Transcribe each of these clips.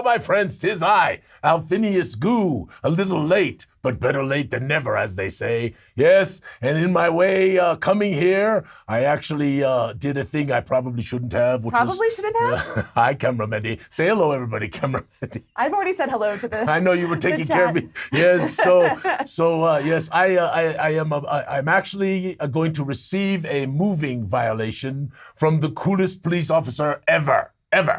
my friends, 'tis I, Alphinius Goo, a little late, but better late than never, as they say. Yes, and in my way coming here, I actually did a thing I probably shouldn't have. Shouldn't have? Hi, Camera Mendy. Say hello, everybody, Camera Mendy. I've already said hello to the I know you were taking care of me. Yes, yes, I'm actually going to receive a moving violation from the coolest police officer ever.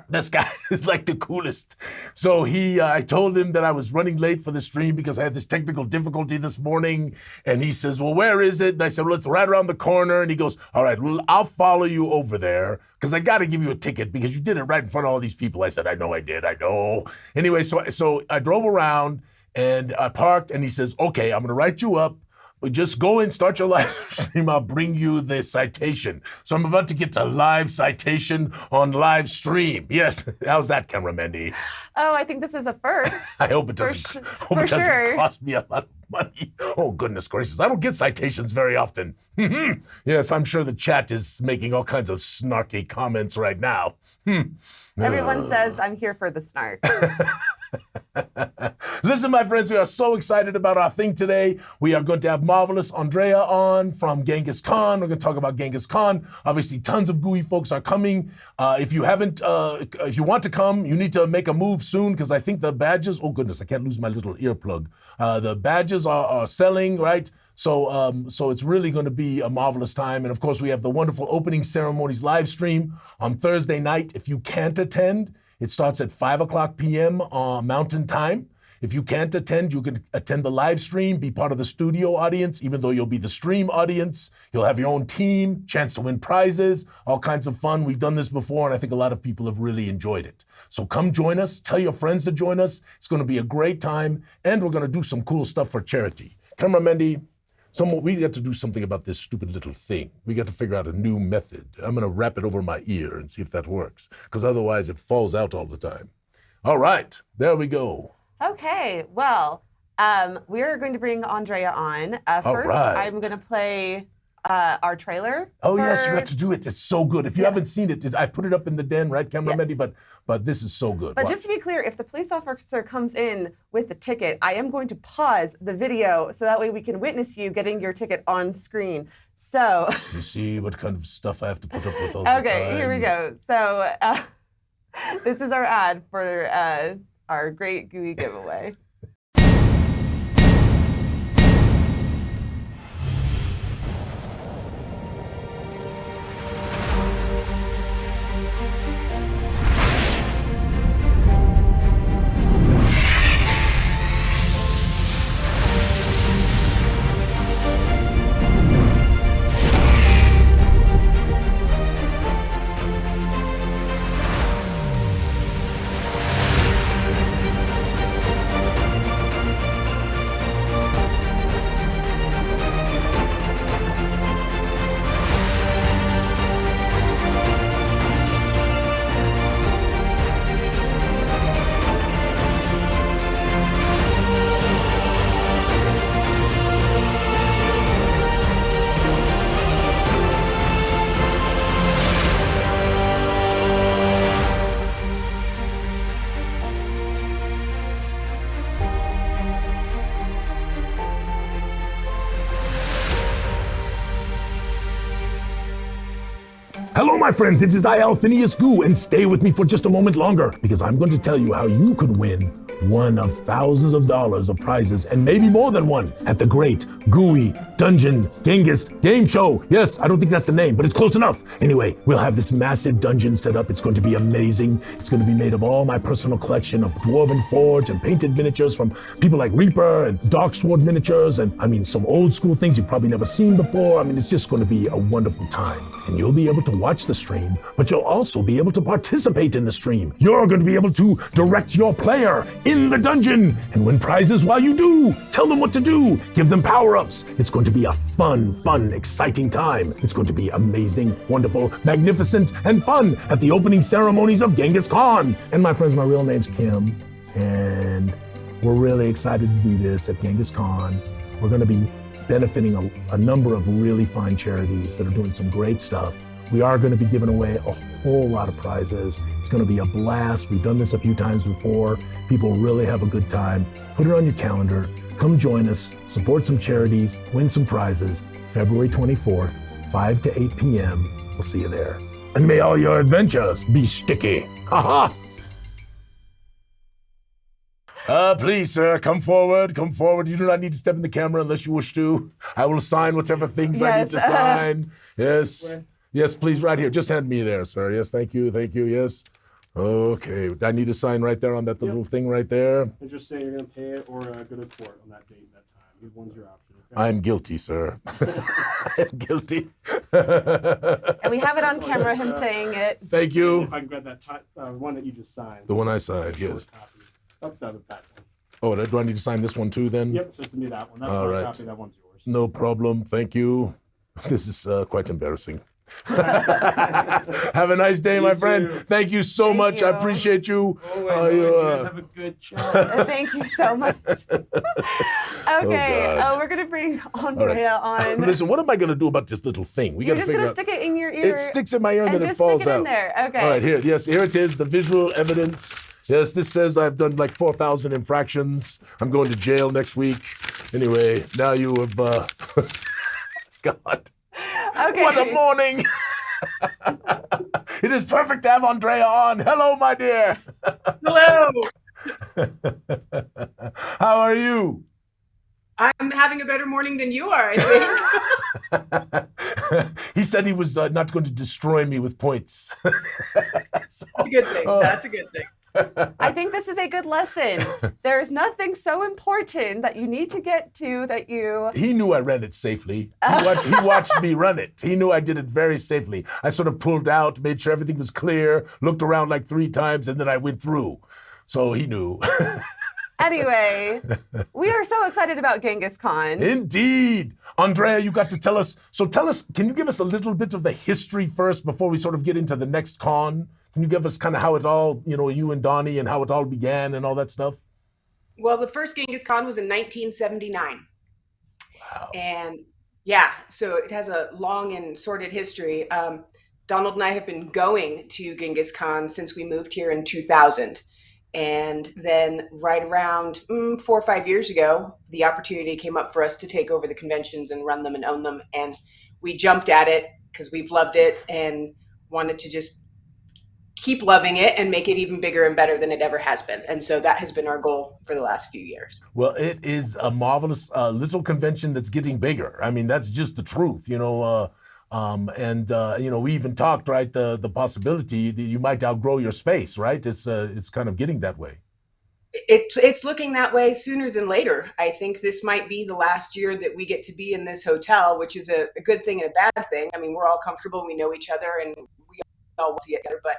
This guy is like the coolest. So I told him that I was running late for the stream because I had this technical difficulty this morning. And he says, well, where is it? And I said, well, it's right around the corner. And he goes, all right, well, I'll follow you over there because I got to give you a ticket because you did it right in front of all these people. I said, I know I did. I know. Anyway, so I drove around and I parked and he says, okay, I'm going to write you up. But just go and start your live stream. I'll bring you the citation. So I'm about to get to live citation on live stream. Yes. How's that, Camera Mendy? Oh, I think this is a first. I hope it doesn't, cost me a lot of money. Oh, goodness gracious. I don't get citations very often. Yes, I'm sure the chat is making all kinds of snarky comments right now. Everyone says I'm here for the snark. Listen, my friends, we are so excited about our thing today. We are going to have Marvelous Andrea on from Genghis Khan. We're going to talk about Genghis Khan. Obviously, tons of Gooey folks are coming. If you want to come, you need to make a move soon because I think the badges, oh goodness, I can't lose my little earplug. The badges are selling, right? So it's really going to be a marvelous time. And of course, we have the wonderful opening ceremonies live stream on Thursday night. If you can't attend, it starts at 5:00 p.m. Mountain Time. If you can't attend, you can attend the live stream, be part of the studio audience, even though you'll be the stream audience. You'll have your own team, chance to win prizes, all kinds of fun. We've done this before, and I think a lot of people have really enjoyed it. So come join us. Tell your friends to join us. It's going to be a great time, and we're going to do some cool stuff for charity. Camera Mendy, we got to do something about this stupid little thing. We got to figure out a new method. I'm going to wrap it over my ear and see if that works, because otherwise it falls out all the time. All right, there we go. Okay, well, we are going to bring Andrea on. First, right. I'm going to play our trailer. Oh, yes, you got to do it. It's so good. If you haven't seen it, I put it up in the den, right, Camera Mendy? But this is so good. But just to be clear, if the police officer comes in with the ticket, I am going to pause the video so that way we can witness you getting your ticket on screen. So you see what kind of stuff I have to put up with all the time. Okay, here we go. So this is our ad for our great Gooey giveaway. Hello, my friends, it is I, Alphinius Goo, and stay with me for just a moment longer, because I'm going to tell you how you could win one of thousands of dollars of prizes, and maybe more than one, at the great Gooey Dungeon Genghis Game Show. Yes, I don't think that's the name, but it's close enough. Anyway, we'll have this massive dungeon set up. It's going to be amazing. It's going to be made of all my personal collection of Dwarven Forge and painted miniatures from people like Reaper and Darksword miniatures, and I mean some old school things you've probably never seen before. I mean, it's just going to be a wonderful time. And you'll be able to watch the stream, but you'll also be able to participate in the stream. You're going to be able to direct your player in the dungeon and win prizes while you do. Tell them what to do. Give them power-ups. It's going to be a fun, exciting time. It's going to be amazing, wonderful, magnificent, and fun at the opening ceremonies of Genghis Khan. And my friends, my real name's Kim, and we're really excited to do this at Genghis Khan. We're going to be benefiting a number of really fine charities that are doing some great stuff. We are going to be giving away a whole lot of prizes. It's going to be a blast. We've done this a few times before. People really have a good time. Put it on your calendar. Come join us, support some charities, win some prizes. February 24th, 5 to 8 p.m. We'll see you there. And may all your adventures be sticky. Ha ha! Please, sir, come forward, come forward. You do not need to step in the camera unless you wish to. I will sign whatever things I need to sign. Yes. Where? Yes, please, right here. Just hand me there, sir. Yes, thank you, yes. Okay, I need to sign right there on that little thing right there. And just say you're going to pay it or go to court on that date, that time. Either one's your option. Okay? I'm guilty, sir. I'm guilty. And we have it on camera, him saying it. Thank you. If I can grab that one that you just signed. The one I signed, yes. Copy. Oh, that one. Oh, do I need to sign this one too then? Yep, so it's to me that one. That's All my right. copy, that one's yours. No problem, thank you. This is quite embarrassing. Have a nice day, my friend. too. Thank you so much. I you. appreciate you. Oh, you guys have a good job. Thank you so much. Okay, God. we're gonna bring Andrea on. Listen, what am I going to do about this little thing? We You're got to just figure gonna out. stick it in your ear. It sticks in my ear and then it just falls stick it out. in there. Okay. All right, here it is, the visual evidence. Yes, this says I've done like 4,000 infractions. I'm going to jail next week. Anyway, now you have, God, Okay. what a morning. It is perfect to have Andrea on. Hello, my dear. Hello. How are you? I'm having a better morning than you are, I think. He said he was not going to destroy me with points. That's a good thing. That's a good thing. I think this is a good lesson. There is nothing so important that you need to get to that you. He knew I ran it safely. He watched me run it. He knew I did it very safely. I sort of pulled out, made sure everything was clear, looked around like 3 times, and then I went through. So he knew. Anyway, we are so excited about Genghis Khan. Indeed. Andrea, you got to tell us. So tell us, can you give us a little bit of the history first before we sort of get into the next con? Can you give us kind of how it all, you and Donnie and how it all began and all that stuff? Well, the first Genghis Khan was in 1979. Wow. And yeah, so it has a long and sordid history. Donald and I have been going to Genghis Khan since we moved here in 2000. And then right around 4 or 5 years ago, the opportunity came up for us to take over the conventions and run them and own them. And we jumped at it because we've loved it and wanted to just keep loving it and make it even bigger and better than it ever has been. And so that has been our goal for the last few years. Well, it is a marvelous little convention that's getting bigger. I mean, that's just the truth, we even talked, right, the possibility that you might outgrow your space, right? It's kind of getting that way. It's looking that way sooner than later. I think this might be the last year that we get to be in this hotel, which is a good thing and a bad thing. I mean, we're all comfortable, we know each other, and we all want to get together, but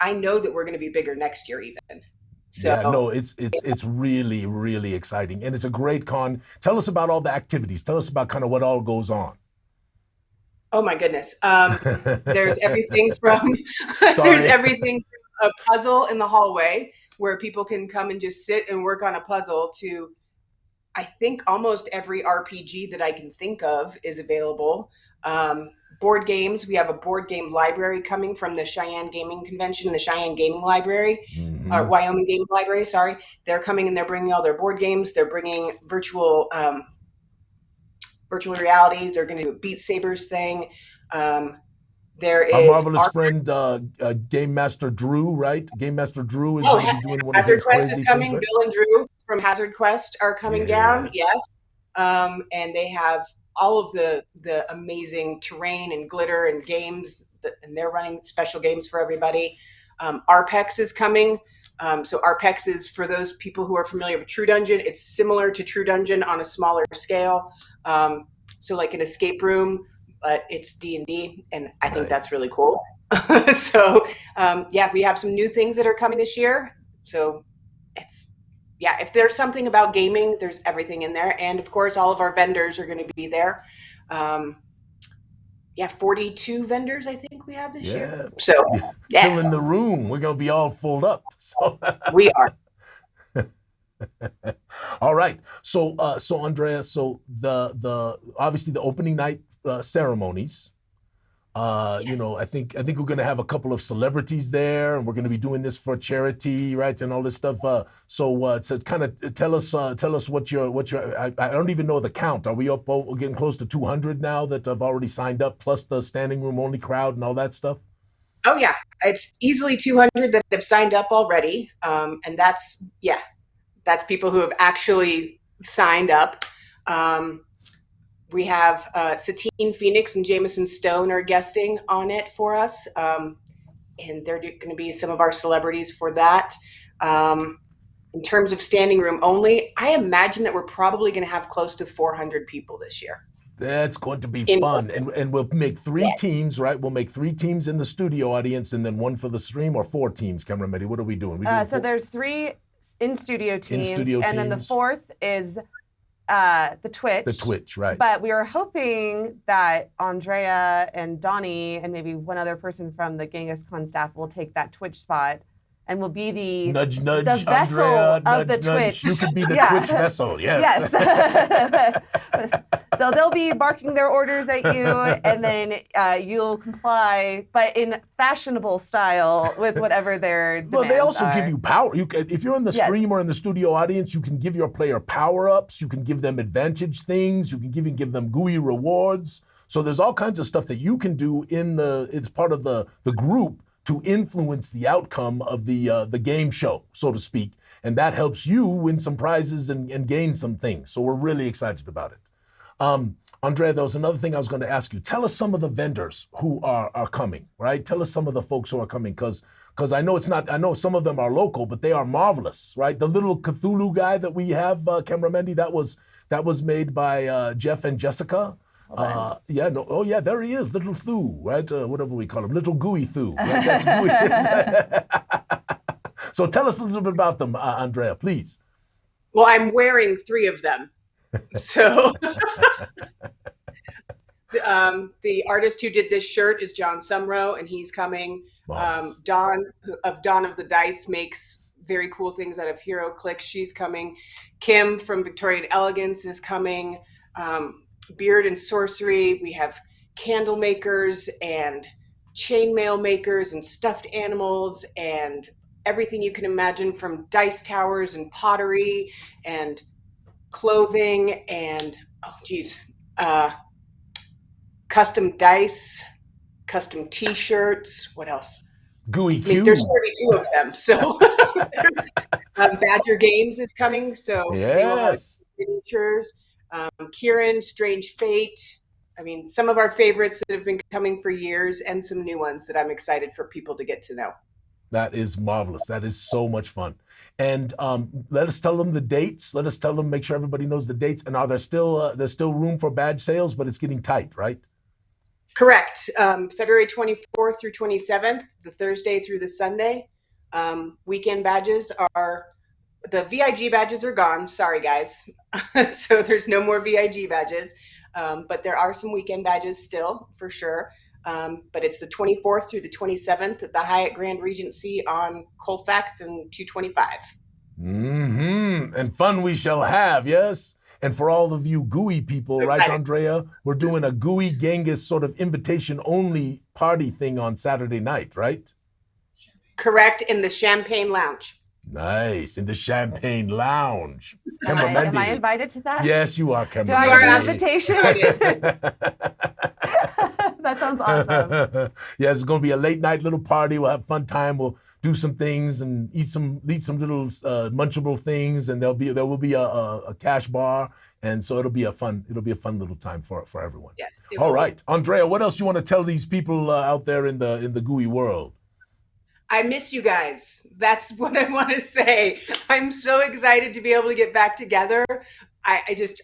I know that we're going to be bigger next year even. So yeah, no, it's really, really exciting. And it's a great con. Tell us about all the activities. Tell us about kind of what all goes on. Oh my goodness. There's everything from a puzzle in the hallway where people can come and just sit and work on a puzzle to, I think almost every RPG that I can think of is available. Board games. We have a board game library coming from the Cheyenne Gaming Convention and the Cheyenne Gaming Library, Wyoming Gaming Library, sorry. They're coming and they're bringing all their board games. They're bringing virtual reality. They're going to do a Beat Sabers thing. There is our marvelous friend, Game Master Drew, right? Game Master Drew is going to be doing one of his Hazard Quest crazy is coming. things, right? Bill and Drew from Hazard Quest are coming down. Yes. And they have all of the amazing terrain and glitter and games, and they're running special games for everybody. Arpex is coming. So Arpex is, for those people who are familiar with True Dungeon, it's similar to True Dungeon on a smaller scale. So like an escape room, but it's D&D, and I think that's really cool. So we have some new things that are coming this year. So if there's something about gaming, there's everything in there. And of course, all of our vendors are going to be there. 42 vendors, I think we have this year. So filling the room. We're going to be all full up. So we are. All right. So Andrea, so the obviously the opening night ceremonies Yes. I think we're going to have a couple of celebrities there, and we're going to be doing this for charity, right, and all this stuff. So kind of tell us what your I don't even know the count. Are we up? We're getting close to 200 now that have already signed up, plus the standing room only crowd and all that stuff. Oh yeah, it's easily 200 that have signed up already, and that's people who have actually signed up. We have Satine Phoenix and Jameson Stone are guesting on it for us, and they're going to be some of our celebrities for that. In terms of standing room only, I imagine that we're probably going to have close to 400 people this year. That's going to be fun, and we'll make three teams, right? We'll make 3 teams in the studio audience, and then 1 for the stream, or 4 teams. Camera Medi, what are we doing? So there's 3 in studio teams, and then the 4th is the Twitch. The Twitch, right. But we were hoping that Andrea and Donnie and maybe one other person from the Genghis Con staff will take that Twitch spot and will be the nudge, the vessel Andrea, of nudge, the nudge. Twitch. You could be the Yeah. Twitch vessel, yes. Yes. So they'll be barking their orders at you, and then you'll comply, but in fashionable style with whatever their demands Well, they also are. give you power. If you're in the Yes. stream or in the studio audience, you can give your player power-ups. You can give them advantage things. You can even give them gooey rewards. So there's all kinds of stuff that you can do it's part of the group to influence the outcome of the game show, so to speak. And that helps you win some prizes and gain some things. So we're really excited about it. Andrea, there was another thing I was going to ask you. Tell us some of the vendors who are coming, right? Tell us some of the folks who are coming, because I know some of them are local, but they are marvelous, right? The little Cthulhu guy that we have, Cameramendi, that was made by Jeff and Jessica. There he is, Little Thu, right? Whatever we call him, Little Gooey Thu. Right? That's Gooey. So tell us a little bit about them, Andrea, please. Well, I'm wearing 3 of them. So the artist who did this shirt is John Sumrow, and he's coming. Nice. Dawn of the Dice makes very cool things out of Hero Click. She's coming. Kim from Victorian Elegance is coming. Beard and Sorcery. We have candle makers and chainmail makers and stuffed animals and everything you can imagine, from dice towers and pottery and clothing and custom dice, custom T-shirts. What else? Gooey Cube. There's 32 of them. So Badger Games is coming. So they will have Yes. signatures. Kieran, Strange Fate. I mean, some of our favorites that have been coming for years, and some new ones that I'm excited for people to get to know. That is marvelous. That is so much fun. And let us tell them the dates. Let us tell them, make sure everybody knows the dates. And are there still there's still room for badge sales, but it's getting tight, right? Correct. February 24th through 27th, the Thursday through the Sunday. Weekend badges the VIG badges are gone. Sorry, guys. So there's no more VIG badges. But there are some weekend badges still, for sure. But it's the 24th through the 27th at the Hyatt Grand Regency on Colfax and 225. Mm-hmm. And fun we shall have, yes? And for all of you gooey people, So right, excited. Andrea? We're doing a gooey Genghis sort of invitation-only party thing on Saturday night, right? Correct, in the Champagne Lounge. Nice. In the Champagne Lounge. Am Kemba I Mendy. invited to that? Yes, you are, Kemba Do I You are get an absolutely invitation? That sounds awesome. Yes, it's going to be a late night little party. We'll have fun time. We'll do some things and eat some little munchable things, and there will be a cash bar, and so it'll be a fun little time for everyone. Yes. All right, Andrea, what else do you want to tell these people out there in the gooey world? I miss you guys. That's what I want to say. I'm so excited to be able to get back together. I just,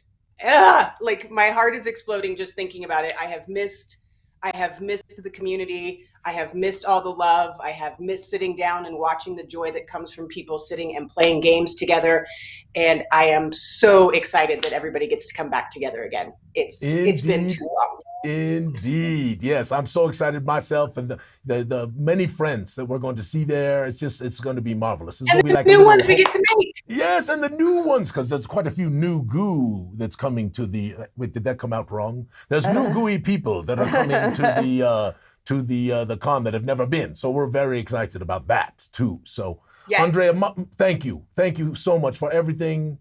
like, my heart is exploding just thinking about it. I have missed the community. I have missed all the love. I have missed sitting down and watching the joy that comes from people sitting and playing games together. And I am so excited that everybody gets to come back together again. It's been too long. Indeed. Yes, I'm so excited myself and the many friends that we're going to see there. It's going to be marvelous. It's And going to be the like new ones we get to make. Yes, and the new ones, because there's quite a few new goo that's coming to the. Wait, did that come out wrong? There's new gooey people that are coming to the con that have never been. So we're very excited about that too. So Yes. Andrea, thank you so much for everything.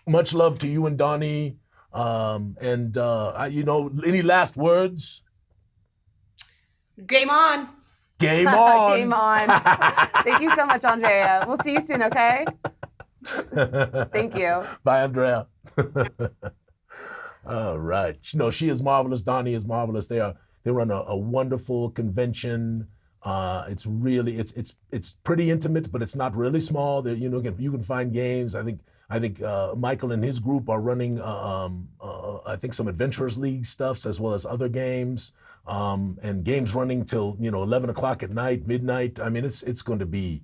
Much love to you and Donnie. Any last words? Game on. Game on. Game on. Thank you so much, Andrea. We'll see you soon, okay? Thank you. Bye, Andrea. All right. She is marvelous. Donnie is marvelous. They run a wonderful convention. It's really it's pretty intimate, but it's not really small. You can find games. I think Michael and his group are running I think some Adventurers League stuffs as well as other games. And games running till 11 o'clock at night, midnight. I mean, it's going to be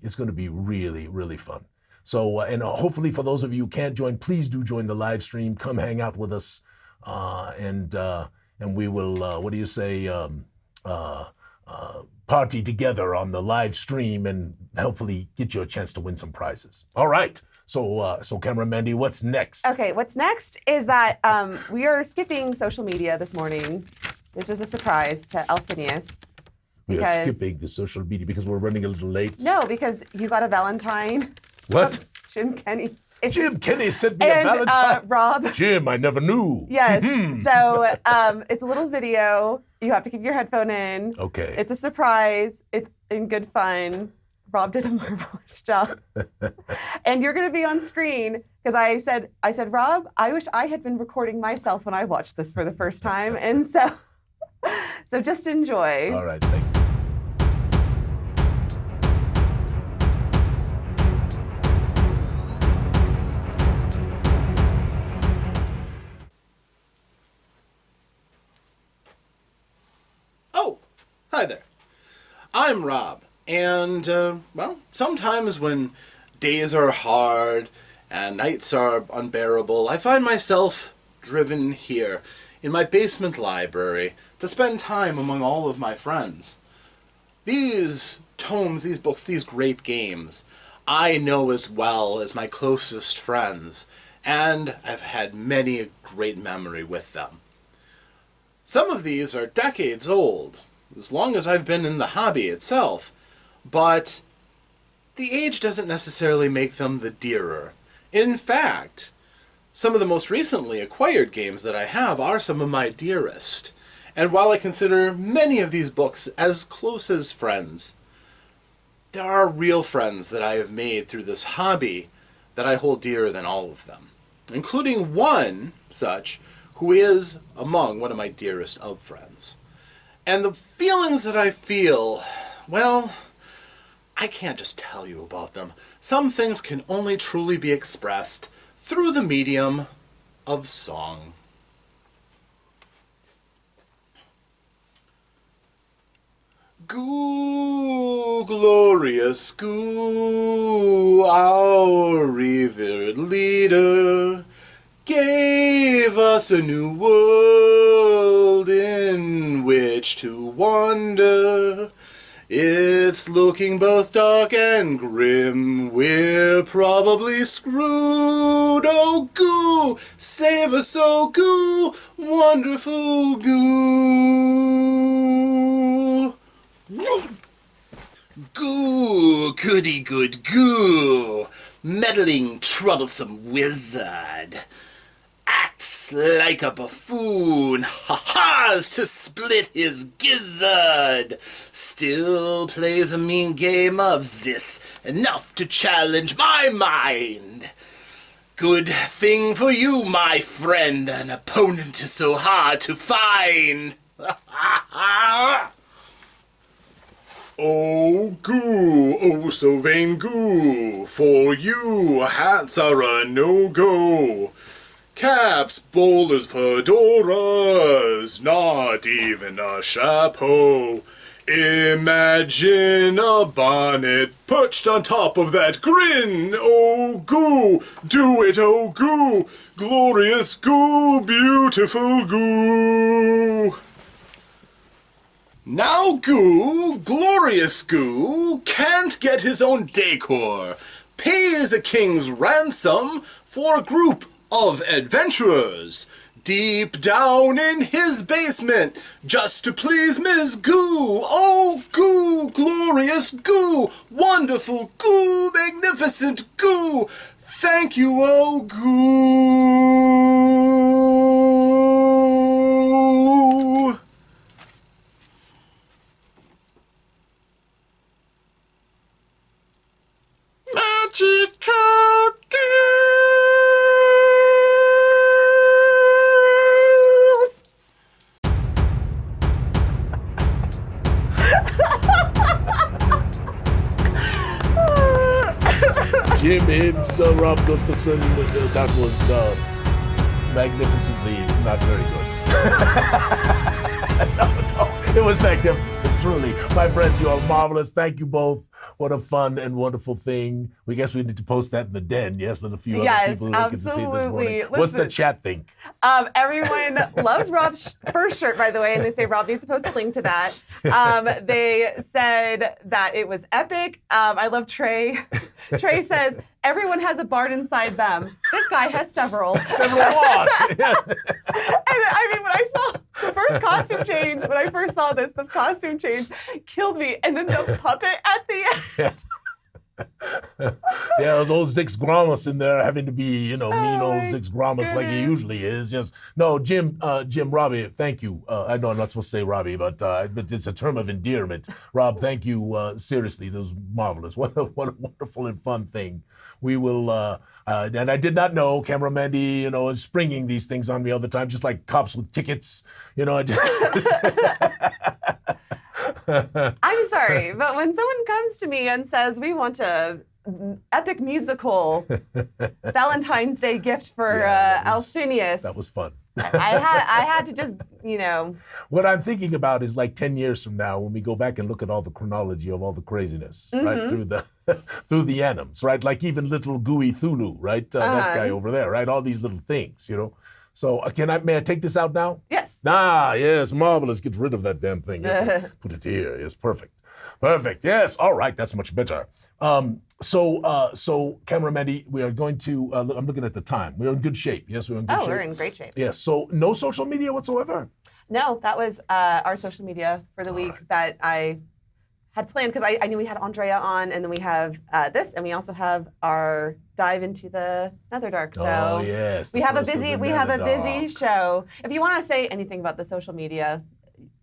really, really fun. So and hopefully for those of you who can't join, please do join the live stream. Come hang out with us, and we will. What do you say? Party together on the live stream and hopefully get you a chance to win some prizes. All right. So Cameron Mandy, what's next? Okay, what's next is that we are skipping social media this morning. This is a surprise to Alphinius. We are skipping the social media because we're running a little late. No, because you got a Valentine. What? Jim Kenny. Jim Kenny sent me a Valentine. Rob. Jim, I never knew. Yes. So it's a little video. You have to keep your headphone in. Okay. It's a surprise. It's in good fun. Rob did a marvelous job. And you're going to be on screen because I said, Rob, I wish I had been recording myself when I watched this for the first time. And so just enjoy. All right. Thank you. Oh, hi there. I'm Rob. And, sometimes when days are hard and nights are unbearable, I find myself driven here in my basement library to spend time among all of my friends. These tomes, these books, these great games, I know as well as my closest friends, and I've had many a great memory with them. Some of these are decades old, as long as I've been in the hobby itself, but the age doesn't necessarily make them the dearer. In fact, some of the most recently acquired games that I have are some of my dearest. And while I consider many of these books as close as friends, there are real friends that I have made through this hobby that I hold dearer than all of them, including one such who is among one of my dearest of friends. And the feelings that I feel, well, I can't just tell you about them. Some things can only truly be expressed through the medium of song. Goo, glorious Goo, our revered leader, gave us a new world in which to wander. It's looking both dark and grim, we're probably screwed. Oh, Goo, save us, oh, Goo, wonderful Goo. Goo, goody good Goo, meddling, troublesome wizard. Acts like a buffoon, ha-has to split his gizzard. Still plays a mean game of Zis, enough to challenge my mind. Good thing for you, my friend, an opponent is so hard to find. Oh, Goo, oh so vain Goo, for you hats are a no-go. Caps, bowlers, fedoras, not even a chapeau. Imagine a bonnet perched on top of that grin. Oh, Goo, do it, oh, Goo. Glorious Goo, beautiful Goo. Now Goo, glorious Goo, can't get his own decor. Pays a king's ransom for a group of adventurers deep down in his basement, just to please Miss Goo. Oh, Goo, glorious Goo, wonderful Goo, magnificent Goo. Thank you, oh, Goo. Magical Goo. Jim Hibbs, Rob Gustafson, that was magnificently not very good. No, it was magnificent, truly. My friends, you are marvelous. Thank you both. What a fun and wonderful thing. We guess we need to post that in the den, yes, and a few other people who get to see it this morning. What's the chat think? Everyone loves Rob's first shirt, by the way, and they say Rob needs to post a link to that. They said that it was epic. I love Trey. Trey says, everyone has a bard inside them. This guy has several. Several what? Yeah. And I mean, when I saw the first costume change, when I first saw this, the costume change killed me. And then the puppet at the end. Yeah, those old Zix Gramus in there having to be, mean old Zix Gramus like he usually is. Yes. No, Jim, Robbie, thank you. I know I'm not supposed to say Robbie, but it's a term of endearment. Rob, thank you. Seriously, that was marvelous. What a wonderful and fun thing. We will, and I did not know, Camera Mandy, is springing these things on me all the time, just like cops with tickets. I'm sorry, but when someone comes to me and says, we want a epic musical Valentine's Day gift for Alphinius. That was fun. I had to just, What I'm thinking about is like 10 years from now when we go back and look at all the chronology of all the craziness, right, through the anims, right? Like even little Gooey Thulu, right? That guy over there, right? All these little things, So may I take this out now? Yes. Yes, marvelous. Get rid of that damn thing. Yes. Put it here. Yes, perfect. Perfect. Yes. All right. That's much better. So Camera Mandy, we are going to, I'm looking at the time. We're in good shape. Yes, we're in good shape. We're in great shape. Yes. So no social media whatsoever? No, that was our social media for the week that I had planned because I knew we had Andrea on, and then we have this, and we also have our dive into the Netherdark. So yes, we have a busy show. If you want to say anything about the social media,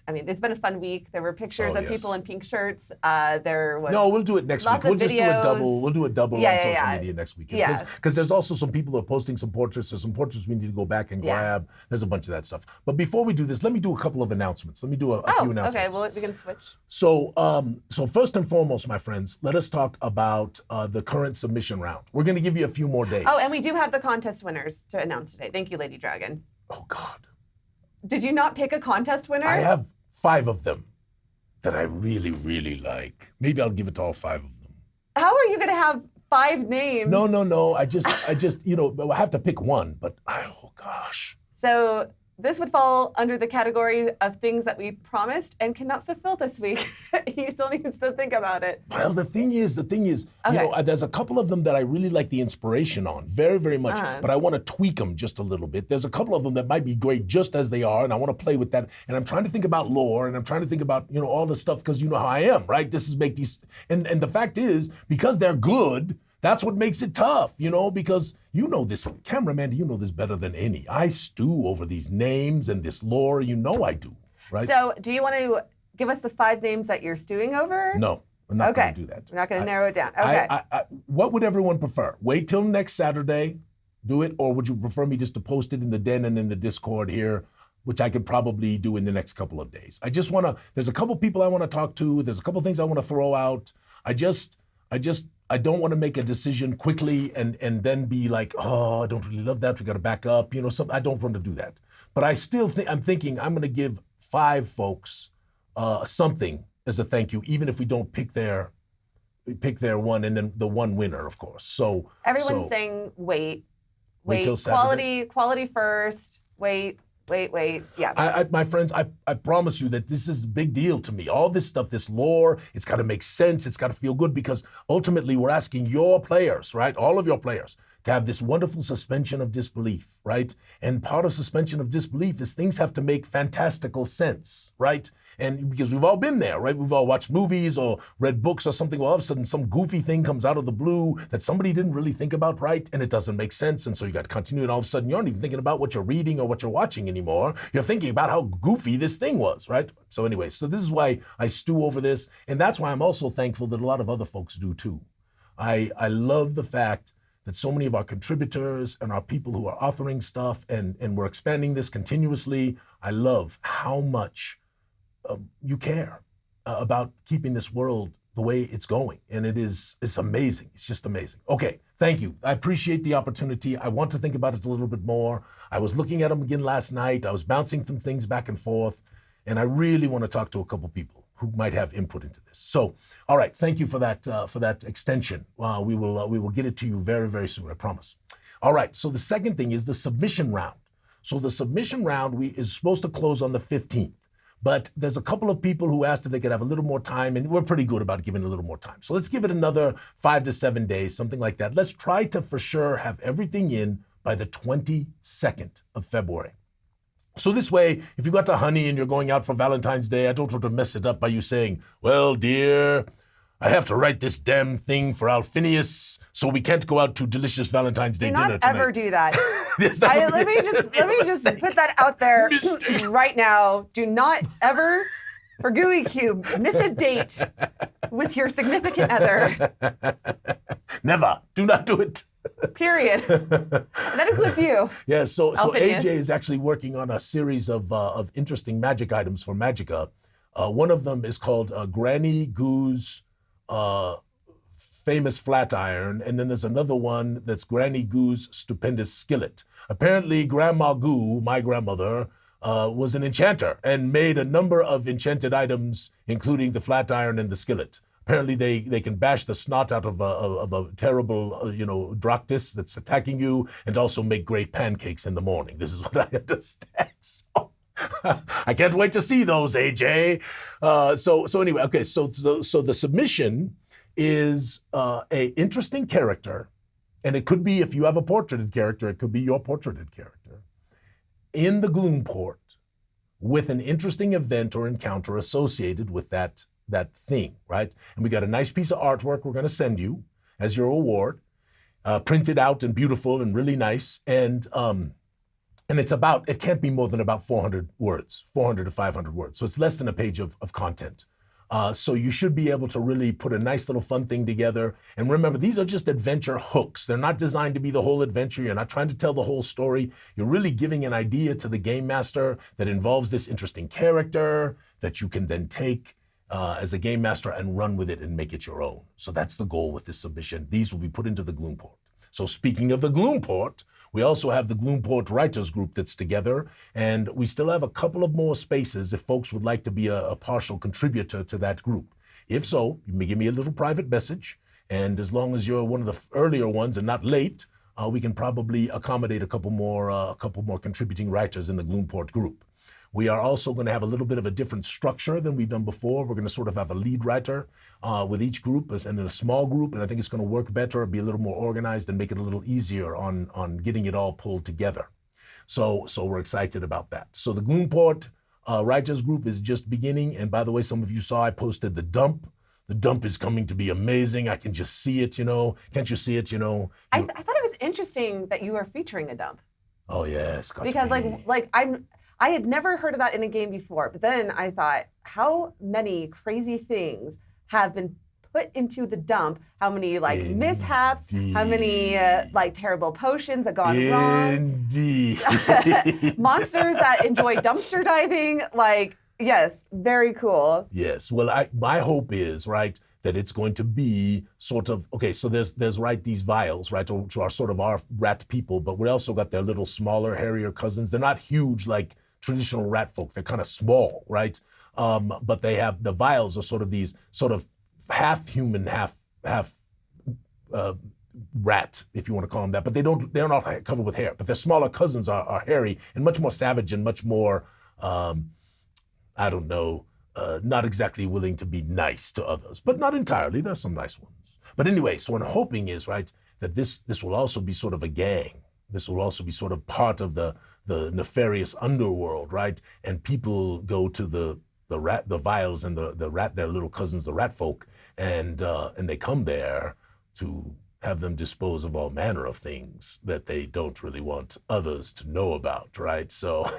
I mean, it's been a fun week. There were pictures of people in pink shirts. There was we'll do it next week. We'll just do a double. We'll do a double on social media next week. Because there's also some people who are posting some portraits. There's some portraits we need to go back and grab. There's a bunch of that stuff. But before we do this, let me do a couple of announcements. Let me do a few announcements. Okay. Well, we can switch. So first and foremost, my friends, let us talk about the current submission round. We're going to give you a few more days. Oh, and we do have the contest winners to announce today. Thank you, Lady Dragon. Oh, God. Did you not pick a contest winner? I have 5 of them that I really, really like. Maybe I'll give it to all 5 of them. How are you going to have 5 names? No. I just, I have to pick one, but oh gosh. So this would fall under the category of things that we promised and cannot fulfill this week. He still needs to think about it. Well, the thing is, there's a couple of them that I really like the inspiration on, very, very much, but I want to tweak them just a little bit. There's a couple of them that might be great just as they are, and I want to play with that. And I'm trying to think about lore, and I'm trying to think about, all the stuff, because you know how I am, right? And the fact is, because they're good, that's what makes it tough, because this, cameraman, you know this better than any. I stew over these names and this lore, I do, right? So do you want to give us the 5 names that you're stewing over? No, I'm not going to do that. We're not going to narrow it down. Okay. What would everyone prefer? Wait till next Saturday, do it, or would you prefer me just to post it in the den and in the Discord here, which I could probably do in the next couple of days? There's a couple people I want to talk to. There's a couple things I want to throw out. I don't want to make a decision quickly and then be like, oh, I don't really love that. We got to back up. I don't want to do that. But I still I'm thinking I'm going to give 5 folks something as a thank you, even if we don't pick their one, and then the one winner, of course. So Everyone's saying wait till Saturday. Quality first. Wait. Yeah. My friends, I promise you that this is a big deal to me. All this stuff, this lore, it's got to make sense. It's got to feel good, because ultimately we're asking your players, right? All of your players to have this wonderful suspension of disbelief, right? And part of suspension of disbelief is things have to make fantastical sense, right? And because we've all been there, right? We've all watched movies or read books or something. Well, all of a sudden, some goofy thing comes out of the blue that somebody didn't really think about, right? And it doesn't make sense. And so you got to continue. And all of a sudden, you aren't even thinking about what you're reading or what you're watching anymore. You're thinking about how goofy this thing was, right? So anyway, so this is why I stew over this. And that's why I'm also thankful that a lot of other folks do too. I love the fact that so many of our contributors and our people who are authoring stuff, and we're expanding this continuously. I love how much you care about keeping this world the way it's going. And it's amazing. It's just amazing. Okay, thank you. I appreciate the opportunity. I want to think about it a little bit more. I was looking at them again last night. I was bouncing some things back and forth, and I really want to talk to a couple people who might have input into this. So, all right, thank you for that extension. We will get it to you very, very soon, I promise. All right, so the second thing is the submission round. So the submission round is supposed to close on the 15th. But there's a couple of people who asked if they could have a little more time, and we're pretty good about giving a little more time. So let's give it another 5 to 7 days, something like that. Let's try to for sure have everything in by the 22nd of February. So this way, if you got to honey and you're going out for Valentine's Day, I don't want to mess it up by you saying, well, dear, I have to write this damn thing for Alphinius, so we can't go out to delicious Valentine's Day dinner tonight. Do not ever do that. Yes, let me just put that out there right now. Do not ever, for Gooey Cube, miss a date with your significant other. Never. Do not do it. Period. And that includes you. Yeah, so Alphinius. AJ is actually working on a series of interesting magic items for Magicka. One of them is called Granny Goo's famous flat iron, and then there's another one that's Granny Goo's stupendous skillet. Apparently, Grandma Goo, my grandmother, was an enchanter and made a number of enchanted items, including the flat iron and the skillet. Apparently, they can bash the snot out of a terrible, Dractis that's attacking you, and also make great pancakes in the morning. This is what I understand. So, I can't wait to see those, AJ. So anyway, okay. So the submission is a interesting character, and it could be, if you have a portraited character, it could be your portraited character in the Gloom port with an interesting event or encounter associated with that thing, right? And we got a nice piece of artwork we're going to send you as your award, printed out and beautiful and really nice, and it can't be more than about 400 words, 400 to 500 words. So it's less than a page of content. So you should be able to really put a nice little fun thing together. And remember, these are just adventure hooks. They're not designed to be the whole adventure. You're not trying to tell the whole story. You're really giving an idea to the game master that involves this interesting character that you can then take as a game master and run with it and make it your own. So that's the goal with this submission. These will be put into the Gloom port. So speaking of the Gloom port, we also have the Gloom port writers group that's together, and we still have a couple of more spaces if folks would like to be a partial contributor to that group. If so, you may give me a little private message, and as long as you're one of the earlier ones and not late, we can probably accommodate a couple more contributing writers in the Gloom port group. We are also going to have a little bit of a different structure than we've done before. We're going to sort of have a lead writer with each group and in a small group, and I think it's going to work better, be a little more organized, and make it a little easier on getting it all pulled together. So we're excited about that. So the Gloomport writers group is just beginning, and by the way, some of you saw I posted the dump. The dump is coming to be amazing. I can just see it, Can't you see it, I thought it was interesting that you were featuring a dump. Oh, yeah, it's got to because be. I had never heard of that in a game before, but then I thought, how many crazy things have been put into the dump? How many mishaps? How many terrible potions have gone wrong? Indeed. Monsters that enjoy dumpster diving. Yes, very cool. Yes. Well, my hope is, right, that it's going to be sort of, okay, so there's these vials, right, which are sort of our rat people, but we also got their little smaller, hairier cousins. They're not huge like traditional rat folk. They're kind of small, right? But they have, the vials are sort of these sort of half human, half rat, if you want to call them that. But they're not covered with hair. But their smaller cousins are hairy and much more savage and much more, I don't know, not exactly willing to be nice to others, but not entirely. There's some nice ones. But anyway, so what I'm hoping is, right, that this will also be sort of a gang. This will also be sort of part of the nefarious underworld, right? And people go to the vials and the rat, their little cousins, the rat folk, and they come there to have them dispose of all manner of things that they don't really want others to know about, right? So,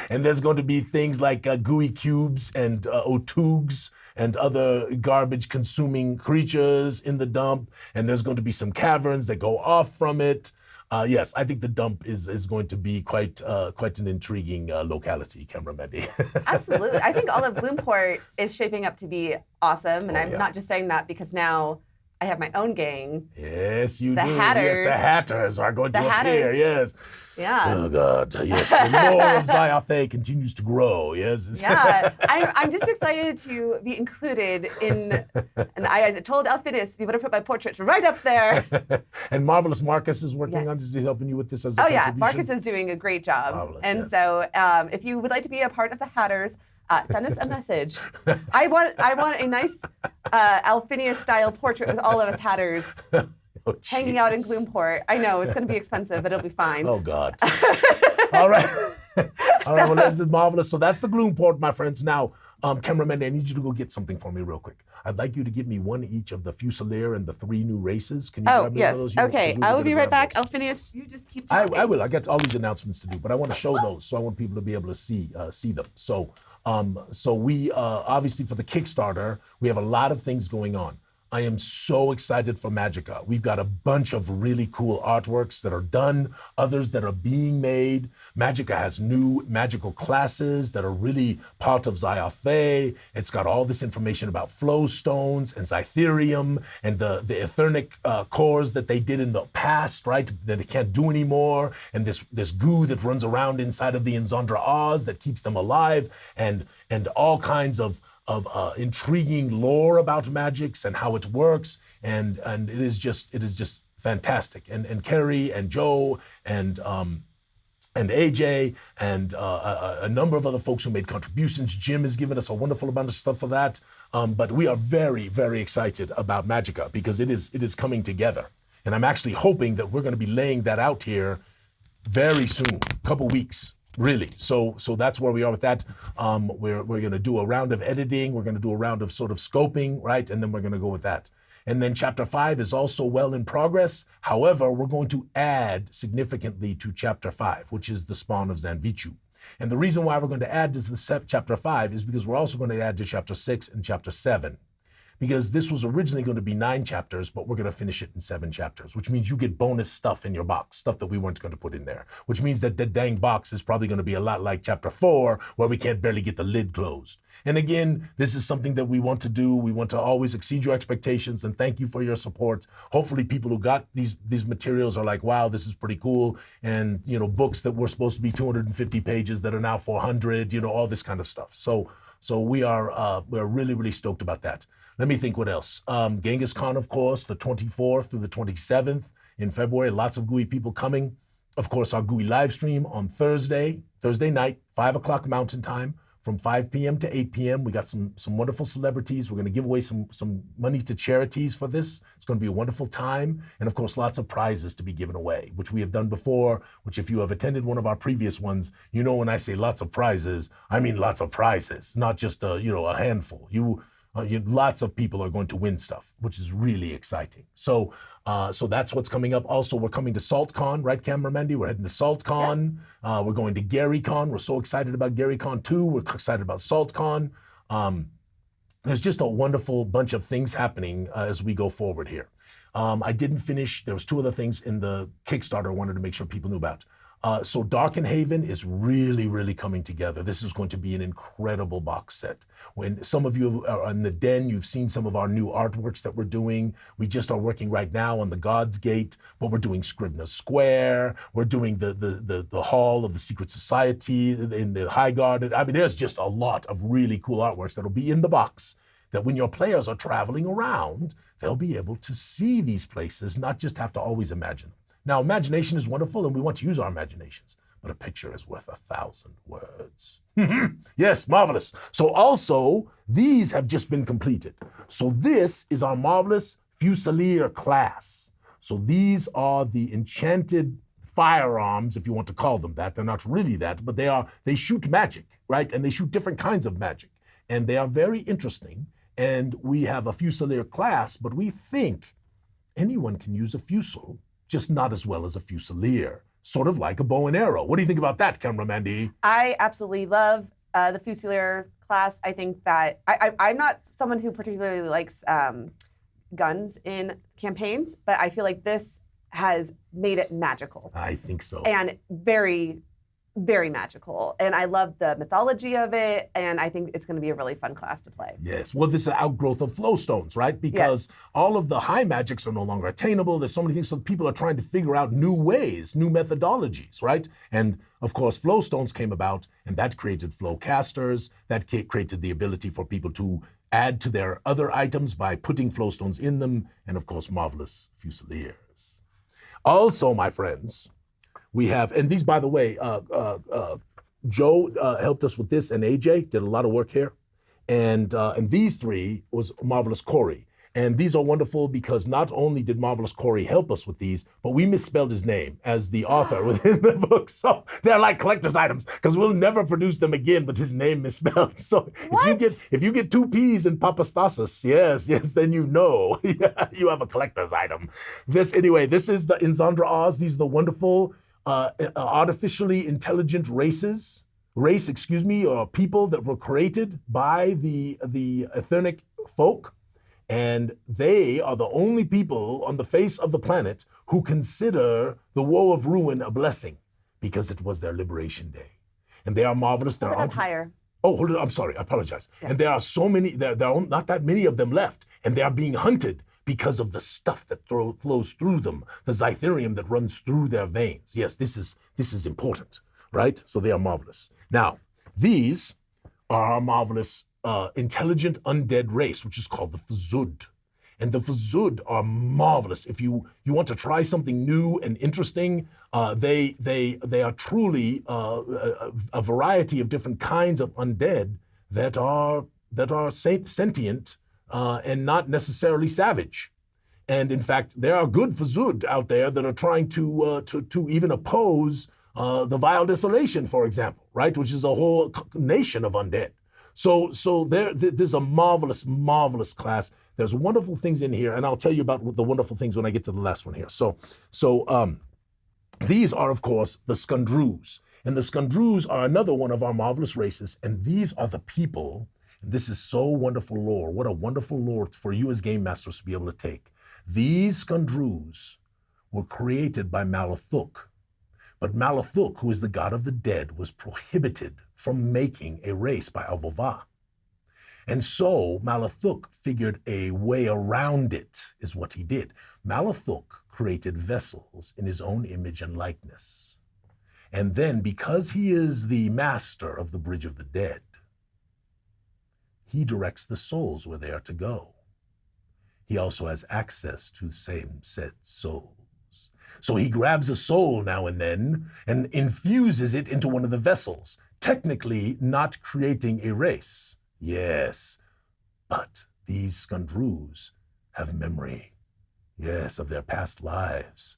and there's going to be things like Gooey Cubes and Otugs and other garbage-consuming creatures in the dump, and there's going to be some caverns that go off from it. Yes, I think the dump is going to be quite an intriguing locality, Camera Mandy. Absolutely. I think all of Gloomport is shaping up to be awesome, and I'm not just saying that because now I have my own gang. Yes, you do. Hatters. Yes, the Hatters are going to appear. Yes. Yeah. Oh God. Yes. The lore of Zyathé continues to grow. Yes. Yeah. I'm just excited to be included in. And I told Alphinius, you better put my portrait right up there. And Marvelous Marcus is working on this, helping you with this as a contribution. Marcus is doing a great job. Marvelous, so if you would like to be a part of the Hatters, send us a message. I want a nice Alphinius style portrait with all of us Hatters hanging out in Gloomport. I know it's going to be expensive, but it'll be fine. Oh God! All right, all right. Well, that's marvelous. So that's the Gloomport, my friends. Now, cameraman, I need you to go get something for me real quick. I'd like you to give me one each of the Fusilier and the 3 new races. Can you grab me one of those? Okay, I will be right back. Alphinius, you just keep talking. I will. I got all these announcements to do, but I want to show those, so I want people to be able to see them. So we obviously for the Kickstarter, we have a lot of things going on. I am so excited for Magicka. We've got a bunch of really cool artworks that are done, others that are being made. Magicka has new magical classes that are really part of Zyathé. It's got all this information about flow stones and Zytherium and the Ethernic cores that they did in the past, right? That they can't do anymore. And this goo that runs around inside of the Inzandra Oz that keeps them alive, and all kinds of intriguing lore about magics and how it works, and it is just fantastic. And Kerry and Joe and AJ and a number of other folks who made contributions. Jim has given us a wonderful amount of stuff for that. But we are very, very excited about Magicka because it is coming together. And I'm actually hoping that we're going to be laying that out here very soon, a couple weeks. Really, so that's where we are with that. We're going to do a round of editing. We're going to do a round of sort of scoping, right? And then we're going to go with that. And then Chapter 5 is also well in progress. However, we're going to add significantly to Chapter 5, which is the spawn of Zanvichu. And the reason why we're going to add to the Chapter 5 is because we're also going to add to Chapter 6 and Chapter 7. Because this was originally going to be 9 chapters, but we're going to finish it in 7 chapters, which means you get bonus stuff in your box, stuff that we weren't going to put in there, which means that the dang box is probably going to be a lot like Chapter 4, where we can't barely get the lid closed. And again, this is something that we want to do. We want to always exceed your expectations, and thank you for your support. Hopefully people who got these materials are like, wow, this is pretty cool. And, books that were supposed to be 250 pages that are now 400, all this kind of stuff. So we're really, really stoked about that. Let me think what else. Genghis Khan, of course, the 24th through the 27th in February. Lots of Gooey people coming. Of course, our Gooey live stream on Thursday night, 5 o'clock Mountain Time, from 5 p.m. to 8 p.m. We got some wonderful celebrities. We're going to give away some money to charities for this. It's going to be a wonderful time. And of course, lots of prizes to be given away, which we have done before, which if you have attended one of our previous ones, when I say lots of prizes, I mean lots of prizes, not just a handful. Lots of people are going to win stuff, which is really exciting. So that's what's coming up. Also, we're coming to SaltCon, right, Camera Mandy? We're heading to SaltCon. Yeah. We're going to GaryCon. We're so excited about GaryCon too. We're excited about SaltCon. There's just a wonderful bunch of things happening as we go forward here. I didn't finish. There was 2 other things in the Kickstarter I wanted to make sure people knew about. So Darkenhaven is really, really coming together. This is going to be an incredible box set. When some of you are in the den, you've seen some of our new artworks that we're doing. We just are working right now on the God's Gate, but we're doing Scribner's Square. We're doing the Hall of the Secret Society in the High Garden. I mean, there's just a lot of really cool artworks that'll be in the box that when your players are traveling around, they'll be able to see these places, not just have to always imagine them. Now, imagination is wonderful, and we want to use our imaginations, but a picture is worth 1,000 words. Yes, marvelous. So also, these have just been completed. So this is our marvelous Fusilier class. So these are the enchanted firearms, if you want to call them that. They're not really that, but they shoot magic, right? And they shoot different kinds of magic. And they are very interesting. And we have a Fusilier class, but we think anyone can use a Fusil, just not as well as a Fusilier. Sort of like a bow and arrow. What do you think about that, Camera Mandy? I absolutely love the Fusilier class. I think that I'm not someone who particularly likes guns in campaigns, but I feel like this has made it magical. I think so. And very, very magical. And I love the mythology of it, and I think it's going to be a really fun class to play. Yes, well, this is an outgrowth of flowstones, right? Because all of the high magics are no longer attainable. There's so many things, so people are trying to figure out new ways, new methodologies, right? And of course, flowstones came about, and that created flowcasters. That created the ability for people to add to their other items by putting flowstones in them, and of course, marvelous Fusiliers. Also, my friends, we have, and these, by the way, Joe helped us with this, and AJ did a lot of work here. And these three was Marvelous Corey. And these are wonderful because not only did Marvelous Corey help us with these, but we misspelled his name as the author within the book. So they're like collector's items because we'll never produce them again with his name misspelled. So if you get two P's in Papastasis, yes, then you know you have a collector's item. This is the Inzandra Oz. These are the wonderful artificially intelligent or people that were created by the Ethnic folk. And they are the only people on the face of the planet who consider the woe of ruin a blessing because it was their liberation day. And they are marvelous. They're up higher. Oh, hold on. I'm sorry. I apologize. Yeah. And there are so many, there are not that many of them left. And they are being hunted because of the stuff that flows through them, the Zytherium that runs through their veins. Yes, this is important, right? So they are marvelous. Now, these are our marvelous intelligent undead race, which is called the Fazood. And the Fazood are marvelous. If you want to try something new and interesting, they are truly a variety of different kinds of undead that are sentient and not necessarily savage. And in fact, there are good Fazood out there that are trying to even oppose the Vile Desolation, for example, right? Which is a whole nation of undead. So there's a marvelous, marvelous class. There's wonderful things in here, and I'll tell you about the wonderful things when I get to the last one here. So these are, of course, the Skundrews. And the Skundrews are another one of our marvelous races, and these are the people, and this is so wonderful lore. What a wonderful lore for you as game masters to be able to take. These Skundrews were created by Malathuk. But Malathuk, who is the god of the dead, was prohibited from making a race by Alvova. And so Malathuk figured a way around it, is what he did. Malathuk created vessels in his own image and likeness. And then, because he is the master of the Bridge of the Dead, he directs the souls where they are to go. He also has access to the same said souls. So he grabs a soul now and then and infuses it into one of the vessels, technically not creating a race. Yes, but these Skundrews have memory, yes, of their past lives.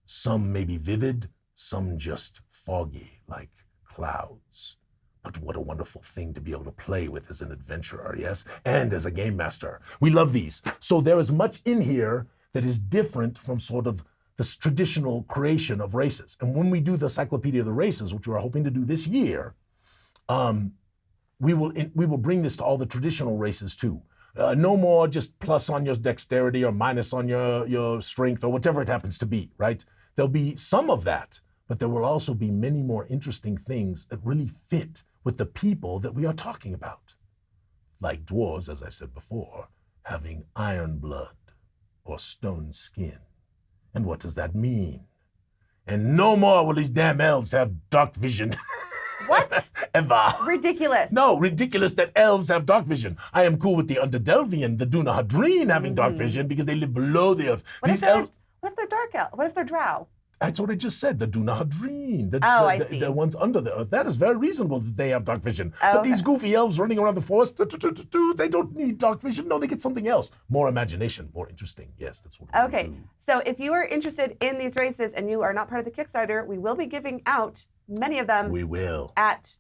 Some may be vivid, some just foggy like clouds. But what a wonderful thing to be able to play with as an adventurer, yes, and as a game master. We love these. So there is much in here that is different from sort of this traditional creation of races. And when we do the Encyclopedia of the Races, which we're hoping to do this year, we will bring this to all the traditional races too. No more just plus on your dexterity or minus on your strength or whatever it happens to be, right? There'll be some of that, but there will also be many more interesting things that really fit with the people that we are talking about. Like dwarves, as I said before, having iron blood or stone skin. And what does that mean? And no more will these damn elves have dark vision. What? Ever. Ridiculous. No, ridiculous that elves have dark vision. I am cool with the Underdelvian, the Dunahadreen having dark vision because they live below the earth. What if they're dark elf? What if they're drow? That's what I just said, the Dunahadreen, I see. the ones under the earth. That is very reasonable that they have dark vision. Oh, but these goofy elves running around the forest, they don't need dark vision. No, they get something else. More imagination, more interesting. Yes, that's what we Okay, do. so if you are interested in these races and you are not part of the Kickstarter, we will be giving out many of them We will. at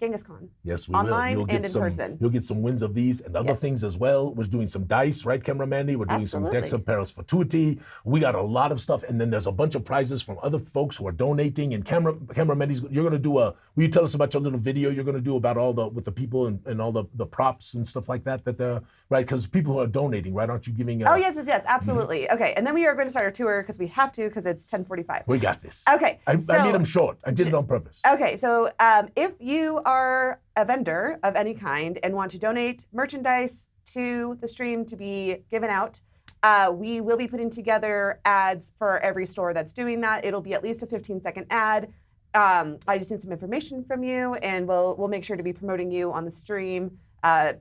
Genghis Con. Yes, we Online will. You'll get and in some, person. You'll get some wins of these and other Yes. things as well. We're doing some dice, right, Camera Mandy? We're doing some decks Absolutely. of Paris Fortuity. We got a lot of stuff, and then there's a bunch of prizes from other folks who are donating. And Camera Mandy's, you're going to do will you tell us about your little video you're going to do about all with the people and all the props and stuff like that they're, right? Because people who are donating, right? Aren't you giving Oh, yes, absolutely. Okay, and then we are going to start our tour because we have to because it's 10:45. We got this. Okay, I so- made them short. I did it on purpose. Okay, so if you are a vendor of any kind and want to donate merchandise to the stream to be given out, we will be putting together ads for every store that's doing that. It'll be at least a 15-second ad. I just need some information from you, and we'll make sure to be promoting you on the stream for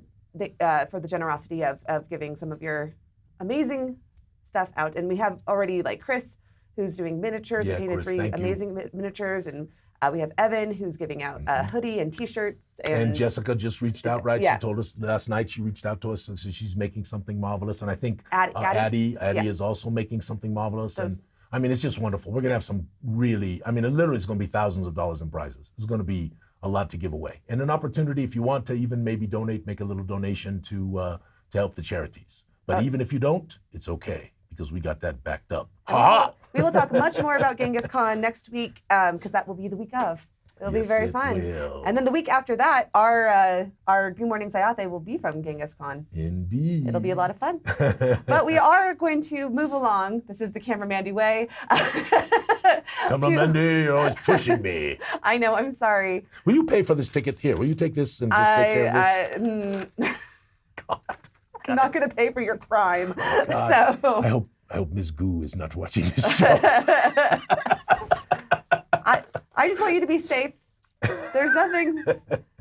the generosity of giving some of your amazing stuff out. And we have already like Chris, who's doing miniatures and painted Chris, 3 thank you. amazing miniatures, and we have Evan, who's giving out a hoodie and T-shirts. And Jessica just reached out, right? Yeah. She told us last night, she reached out to us, and so she's making something marvelous. And I think Addie Addie is also making something marvelous. Those- And I mean, it's just wonderful. We're going to have some really, I mean, it literally is going to be thousands of dollars in prizes. It's going to be a lot to give away. And an opportunity, if you want to even maybe donate, make a little donation to help the charities. But even if you don't, it's okay, because we got that backed up. Ha-ha! We will talk much more about Genghis Khan next week because that will be the week of. It'll be Yes, very it fun. will. And then the week after that, our Goo Morning Zyathé will be from Genghis Khan. Indeed. It'll be a lot of fun. But we are going to move along. This is the Camera Mandy way. Come on, Mandy, you're always pushing me. I know, I'm sorry. Will you pay for this ticket? Here, will you take this and just take care of this? I'm not going to pay for your crime. God. So I hope Ms. Goo is not watching this show. I just want you to be safe. There's nothing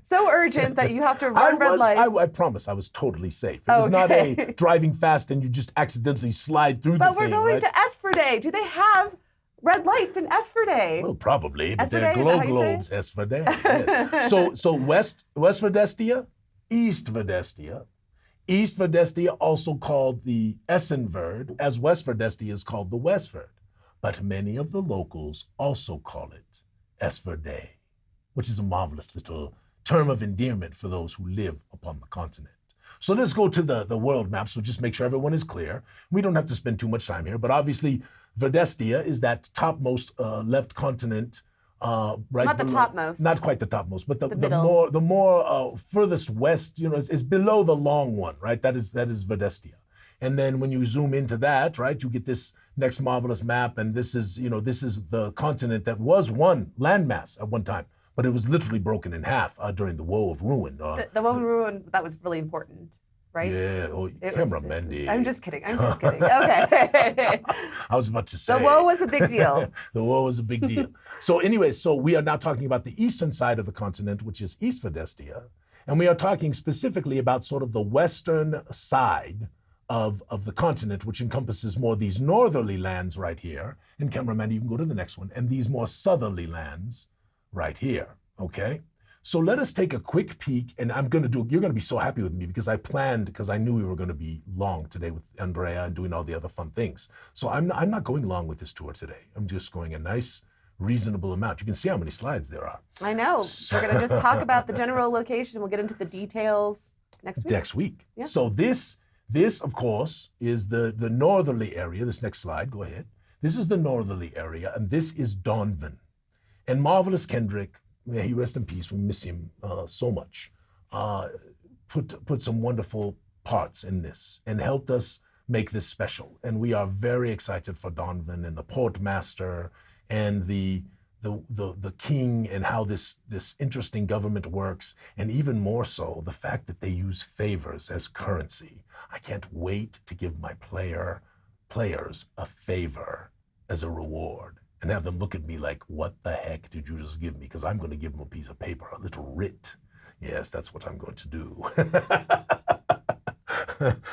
so urgent that you have to run red lights. I promise I was totally safe. It was not a Okay. driving fast and you just accidentally slide through But the we're thing, going right? to Esverdae. Do they have red lights in Esverdae? Well, probably, but they're Esverdae, is that glow how you say globes, Esverdae. Yes. So West Verdestia, East Verdestia. East Verdestia, also called the Essenverd, as West Verdestia is called the Westverd. But many of the locals also call it Esverdae, which is a marvelous little term of endearment for those who live upon the continent. So let's go to the world map, so just make sure everyone is clear. We don't have to spend too much time here, but obviously Verdestia is that topmost left continent, right Not the below, topmost. not quite the topmost, but the middle. more furthest west, is below the long one, right? That is Verdestia. And then when you zoom into that, right, you get this next marvelous map, and this is the continent that was one landmass at one time, but it was literally broken in half during the Woe of Ruin. The Woven Ruin, that was really important, right? Yeah, It Camera was- Mandy. I'm just kidding. Okay. I was about to say. The Woe was a big deal. The war was a big deal. So anyway, so we are now talking about the eastern side of the continent, which is East Verdestia, and we are talking specifically about sort of the western side of the continent, which encompasses more these northerly lands right here. And cameraman, you can go to the next one, and these more southerly lands right here, okay? So let us take a quick peek, and you're gonna be so happy with me because I knew we were gonna be long today with Andrea and doing all the other fun things. So I'm not going long with this tour today. I'm just going a nice, reasonable amount. You can see how many slides there are. I know. We're going to just talk about the general location. We'll get into the details next week. Next week. Yeah. So this, of course, is the northerly area. This next slide, go ahead. This is the northerly area, and this is Donvan. And Marvelous Kendrick, may he rest in peace, we miss him so much, put some wonderful parts in this and helped us make this special. And we are very excited for Donvan and the Portmaster and the the king and how this interesting government works, and even more so, the fact that they use favors as currency. I can't wait to give my players a favor as a reward and have them look at me like, what the heck did you just give me? Because I'm going to give them a piece of paper, a little writ. Yes, that's what I'm going to do.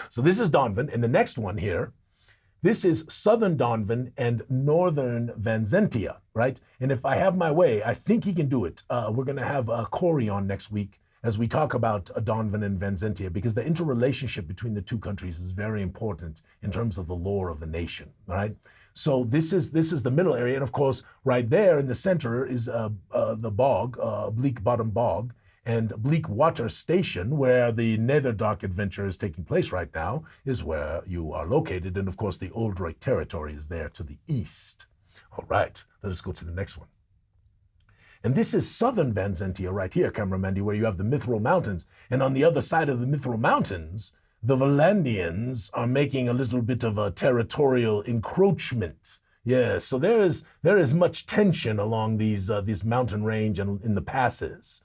So this is Donvan, and the next one here, this is Southern Donvan and Northern Vanzentia, right? And if I have my way, I think he can do it. We're going to have Corey on next week as we talk about Donvan and Vanzentia, because the interrelationship between the two countries is very important in terms of the lore of the nation, right? So this is the middle area, and of course, right there in the center is the bog, Bleak Bottom Bog, and Bleakwater Station, where the Netherdark adventure is taking place right now, is where you are located. And of course, the Oldroyd territory is there to the east. All right, let us go to the next one. And this is Southern Vanzentia right here, Cameramandy, where you have the Mithril Mountains. And on the other side of the Mithril Mountains, the Valandians are making a little bit of a territorial encroachment. Yes, so there is much tension along these mountain range and in the passes.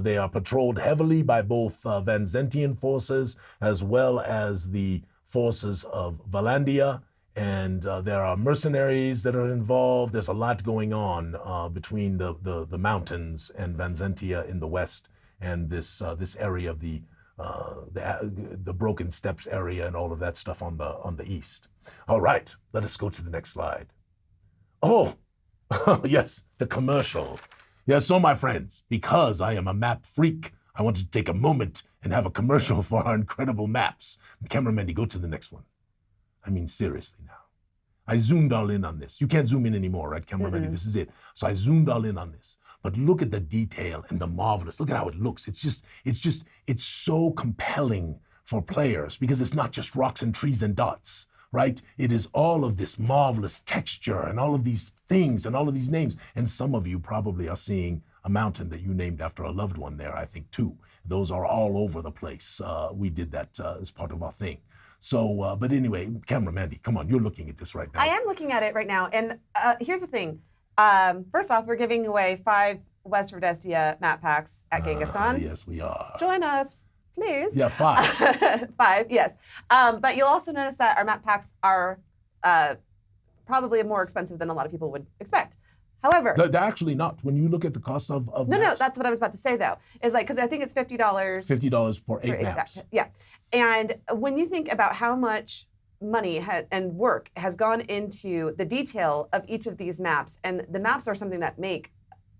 They are patrolled heavily by both Vanzentian forces as well as the forces of Valandia, and there are mercenaries that are involved. There's a lot going on between the mountains and Vanzentia in the west, and this area of the Broken Steps area and all of that stuff on the east. All right, let us go to the next slide. Oh, yes, the commercial. Yes, so my friends, because I am a map freak, I wanted to take a moment and have a commercial for our incredible maps. Cameraman, go to the next one. I mean, seriously now. I zoomed all in on this. You can't zoom in anymore, right, Cameraman? This is it. So I zoomed all in on this. But look at the detail and the marvelous. Look at how it looks. It's so compelling for players because it's not just rocks and trees and dots. Right? It is all of this marvelous texture and all of these things and all of these names. And some of you probably are seeing a mountain that you named after a loved one there, I think, too. Those are all over the place. We did that as part of our thing. So, but anyway, Camera Mandy, come on, you're looking at this right now. I am looking at it right now. And here's the thing. First off, we're giving away 5 West Verdestia map packs at Genghis Con. Yes, we are. Join us. Please. Yeah, 5. 5, yes. But you'll also notice that our map packs are probably more expensive than a lot of people would expect. However, they're actually not. When you look at the cost of no, maps, that's what I was about to say though. Is like, because I think it's $50. $50 for 8 maps. Yeah, and when you think about how much money and work has gone into the detail of each of these maps, and the maps are something that make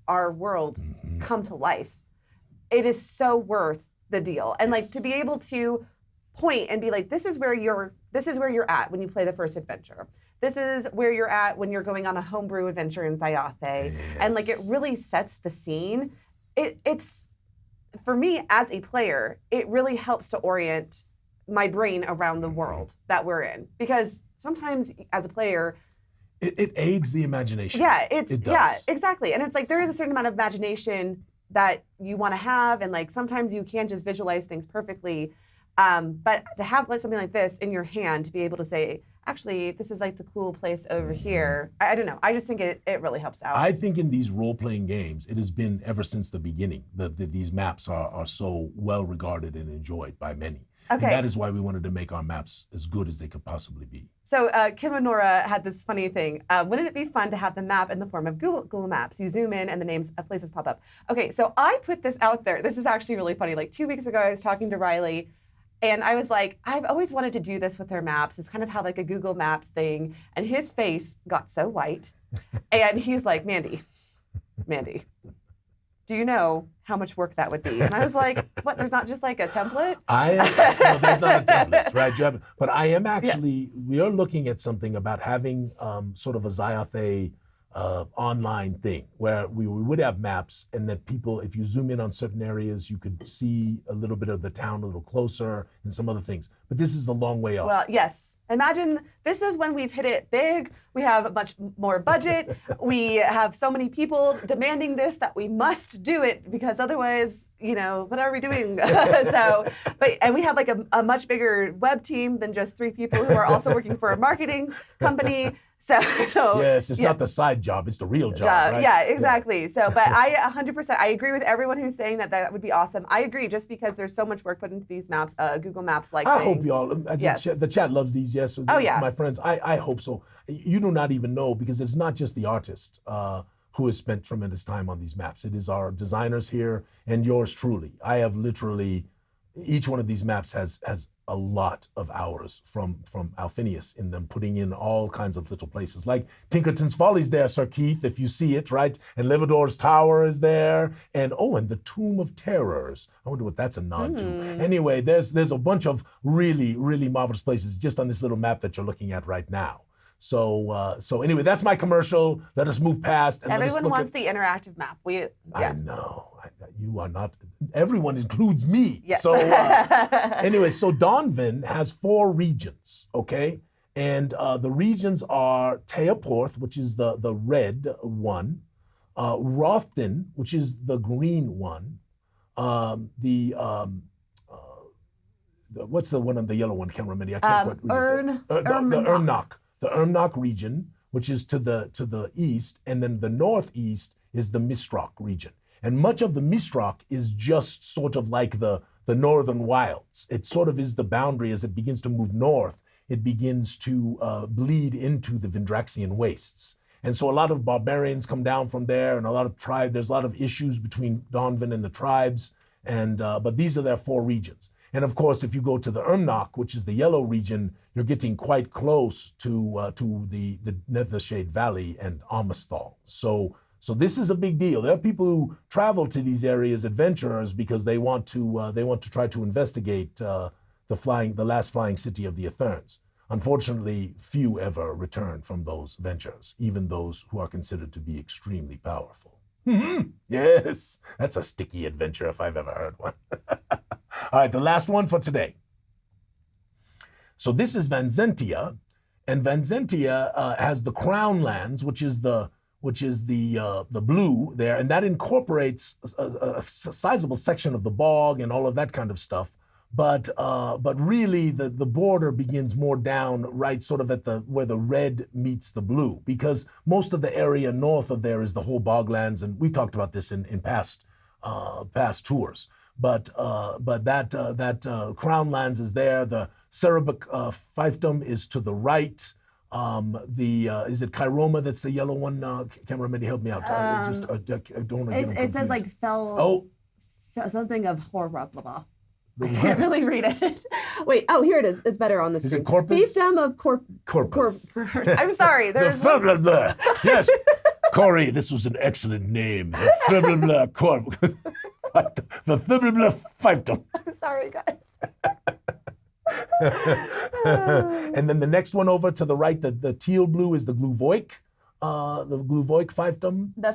our world come to life, it is so worth the deal. And like to be able to point and be like, this is where you're at when you play the first adventure. This is where you're at when you're going on a homebrew adventure in Zyathé. Yes. And like it really sets the scene. It's for me as a player, it really helps to orient my brain around the world that we're in. Because sometimes as a player, it aids the imagination. Yeah, it does. Yeah, exactly. And it's like there is a certain amount of imagination that you want to have, and like sometimes you can't just visualize things perfectly. But to have like something like this in your hand, to be able to say, actually, this is like the cool place over here. I don't know. I just think it really helps out. I think in these role-playing games, it has been ever since the beginning that these maps are so well regarded and enjoyed by many. Okay. And that is why we wanted to make our maps as good as they could possibly be. So Kim and Nora had this funny thing. Wouldn't it be fun to have the map in the form of Google Maps? You zoom in and the names of places pop up. Okay, so I put this out there. This is actually really funny. Like 2 weeks ago, I was talking to Riley, and I was like, I've always wanted to do this with their maps. It's kind of how like a Google Maps thing. And his face got so white. And he's like, Mandy, do you know how much work that would be? And I was like, what, there's not just like a template? No, there's not a template, right? But I am actually, we are looking at something about having sort of a Zyathé online thing where we would have maps, and that people, if you zoom in on certain areas, you could see a little bit of the town a little closer and some other things. But this is a long way off. Well, yes. Imagine this is when we've hit it big. We have a much more budget. We have so many people demanding this that we must do it, because otherwise, you know, what are we doing? And we have like a much bigger web team than just 3 people who are also working for a marketing company. So Yes, it's not the side job; it's the real job, right? Yeah, exactly. So, but I 100%, I agree with everyone who's saying that would be awesome. I agree, just because there's so much work put into these maps, Google Maps like. I hope y'all. Yes. The chat loves these. Yes. Oh, yeah. My friends, I hope so. You do not even know, because it's not just the artist who has spent tremendous time on these maps. It is our designers here and yours truly. I have literally, each one of these maps has a lot of hours from Alphinius in them, putting in all kinds of little places. Like Tinkerton's Folly's there, Sir Keith, if you see it, right? And Livador's Tower is there. And and the Tomb of Terrors. I wonder what that's a nod to. Anyway, there's a bunch of really, really marvelous places just on this little map that you're looking at right now. So anyway, that's my commercial. Let us move past. And everyone wants the interactive map. I know. You are not. Everyone includes me. Yes. So anyway, so Donvin has 4 regions, okay? And the regions are Teaporth, which is the red one, Rothdin, which is the green one, what's the one on the yellow one? Can't remember. I can't quite read it. The Ermnock. The Ermnock region, which is to the east, and then the northeast is the Mistrock region. And much of the Mistrock is just sort of like the northern wilds. It sort of is the boundary. As it begins to move north, it begins to bleed into the Vindraxian wastes. And so a lot of barbarians come down from there, and there's a lot of issues between Donvin and the tribes, but these are their 4 regions. And of course, if you go to the Ermnock, which is the yellow region, you're getting quite close to the Nethershade Valley and Amosthal. So this is a big deal. There are people who travel to these areas, adventurers, because they want to try to investigate the last flying city of the Etherns. Unfortunately, few ever return from those ventures, even those who are considered to be extremely powerful. Yes, that's a sticky adventure if I've ever heard one. All right, the last one for today. So this is Vanzentia, and Vanzentia has the Crown Lands, which is the blue there, and that incorporates a sizable section of the bog and all of that kind of stuff. But really, the border begins more down, right, sort of where the red meets the blue, because most of the area north of there is the whole boglands, and we talked about this in past tours. But that Crown Lands is there. The Cerebic fiefdom is to the right. Is it Chiroma that's the yellow one? Can't remember. Help me out. I don't want to get them confused. It says like something of horror, blah blah. I can't really read it. Wait, here it is. It's better on the screen. Is it Corpus? Fiefdom of Corpus. I'm sorry. There's blah, blah, blah. Yes, Corey, this was an excellent name. Blah, blah, blah, Corpus. The blah, blah, blah, fiefdom. I'm sorry, guys. And then the next one over to the right, the teal blue is the Gluvoik. The Gluvoik fiefdom. The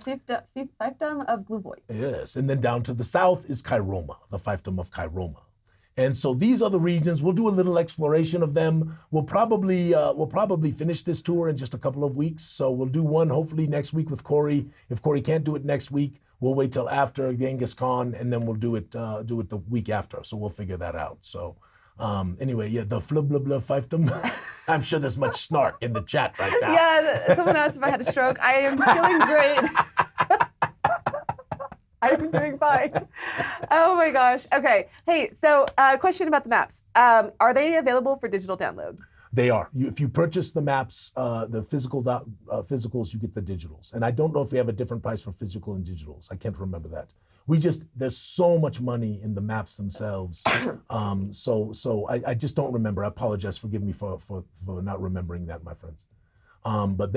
fiefdom of Gluvoik. Yes, and then down to the south is Chiroma, the fiefdom of Chiroma. And so these are the regions. We'll do a little exploration of them. We'll probably finish this tour in just a couple of weeks. So we'll do one hopefully next week with Corey. If Corey can't do it next week, we'll wait till after Genghis Khan, and then we'll do it the week after. So we'll figure that out. So anyway, yeah, the flub blah blah fiefdom. I'm sure there's much snark in the chat right now. Yeah, someone asked if I had a stroke. I am feeling great. I'm doing fine. Oh my gosh. Okay. Hey, so question about the maps. Are they available for digital download? They are. If you purchase the maps, the physicals, you get the digitals. And I don't know if we have a different price for physical and digitals. I can't remember that. There's so much money in the maps themselves. So I just don't remember. I apologize. Forgive me for not remembering that, my friends. But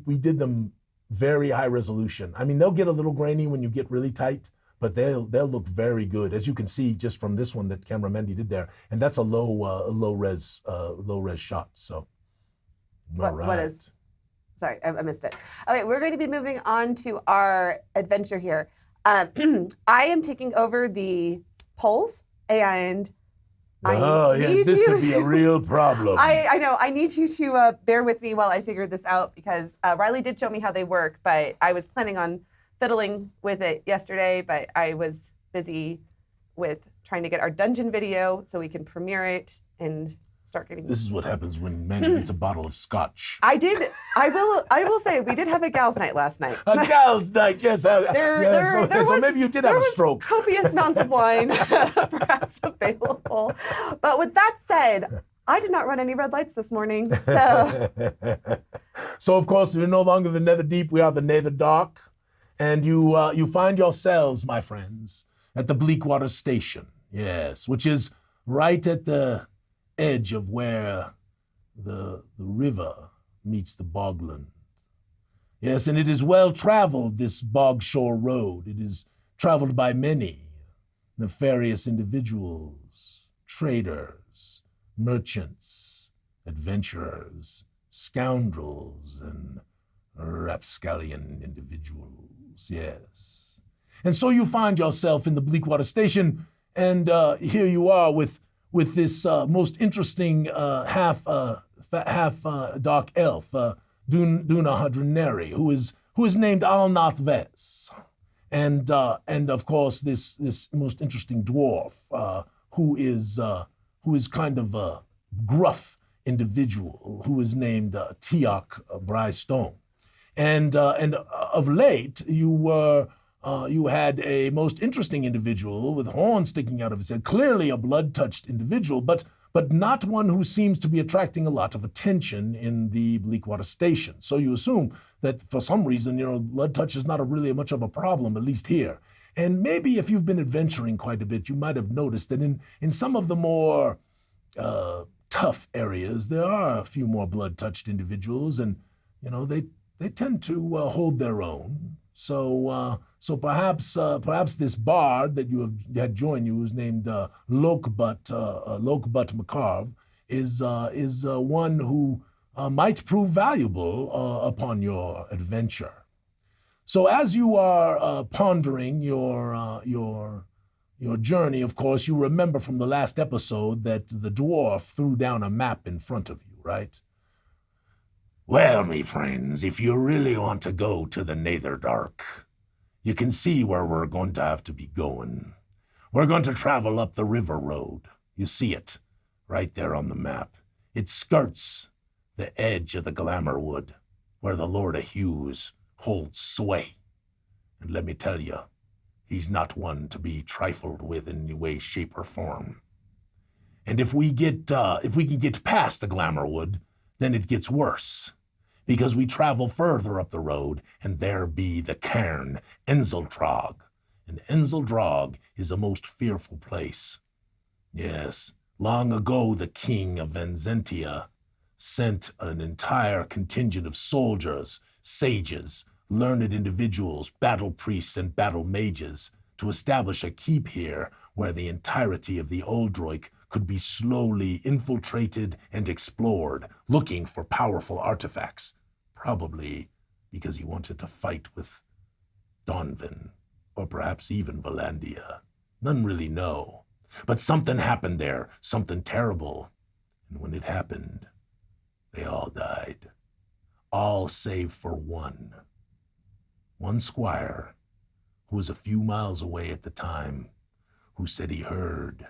we did them very high resolution. I mean, they'll get a little grainy when you get really tight, but they'll look very good, as you can see just from this one that Camera Mendy did there, and that's a low res shot. So, what is? Sorry, I missed it. Okay, we're going to be moving on to our adventure here. I am taking over the polls, and this could be a real problem. I know. I need you to bear with me while I figure this out, because Riley did show me how they work, but I was planning on fiddling with it yesterday, but I was busy with trying to get our dungeon video so we can premiere it, and start getting. This is what happens when man gets a bottle of scotch. I will say we did have a gals' night last night. A gal's night, yes. There So was- maybe you did there have a was stroke. Copious amounts of wine, perhaps available. But with that said, I did not run any red lights this morning. So So of course, we're no longer the Nether Deep, we are the Nether Dark. And you find yourselves, my friends, at the Bleakwater Station. Yes, which is right at the edge of where the river meets the bogland. Yes, and it is well traveled, this bog shore road. It is traveled by many nefarious individuals, traders, merchants, adventurers, scoundrels, and rapscallion individuals, yes. And so you find yourself in the Bleakwater Station, and here you are with this most interesting half dark elf, Duna Hadrineri, who is named Alnath Ves, and of course this most interesting dwarf who is kind of a gruff individual who is named Tiak Brystone, and of late you had a most interesting individual with horns sticking out of his head, clearly a blood-touched individual, but not one who seems to be attracting a lot of attention in the Bleakwater Station. So you assume that for some reason, blood touch is not really much of a problem, at least here. And maybe if you've been adventuring quite a bit, you might have noticed that in some of the more tough areas, there are a few more blood-touched individuals, and they tend to hold their own. So perhaps this bard that you had joined you, who's named Lokbutt McCarve, is one who might prove valuable upon your adventure. So as you are pondering your journey, of course, you remember from the last episode that the dwarf threw down a map in front of you, right? Well, me friends, if you really want to go to the Nether Dark, you can see where we're going to have to be going. We're going to travel up the river road. You see it, right there on the map. It skirts the edge of the Glamourwood, where the Lord of Hues holds sway. And let me tell you, he's not one to be trifled with in any way, shape, or form. And if we can get past the Glamourwood, then it gets worse, because we travel further up the road, and there be the cairn, Enzeldrag. And Enzeldrag is a most fearful place. Yes, long ago the king of Vanzentia sent an entire contingent of soldiers, sages, learned individuals, battle priests, and battle mages to establish a keep here where the entirety of the Oldroik could be slowly infiltrated and explored, looking for powerful artifacts, probably because he wanted to fight with Donvin, or perhaps even Valandia. None really know. But something happened there, something terrible. And when it happened, they all died. All save for one. One squire, who was a few miles away at the time, who said he heard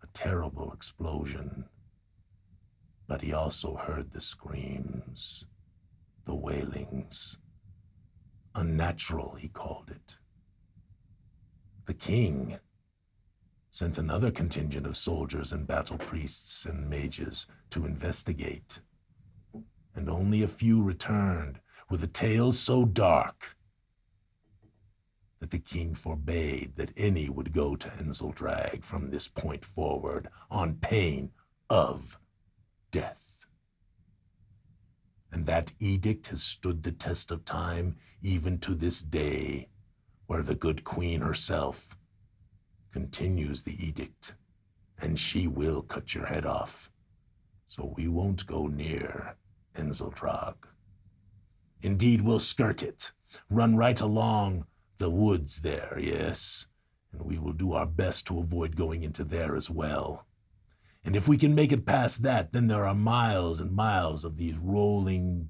a terrible explosion. But he also heard the screams, the wailings. Unnatural, he called it. The king sent another contingent of soldiers and battle priests and mages to investigate. And only a few returned with a tale so dark that the king forbade that any would go to Enzeldrag from this point forward on pain of death. And that edict has stood the test of time even to this day, where the good queen herself continues the edict, and she will cut your head off. So we won't go near Enzeldrag. Indeed, we'll skirt it, run right along the woods there, yes, and we will do our best to avoid going into there as well. And if we can make it past that, then there are miles and miles of these rolling,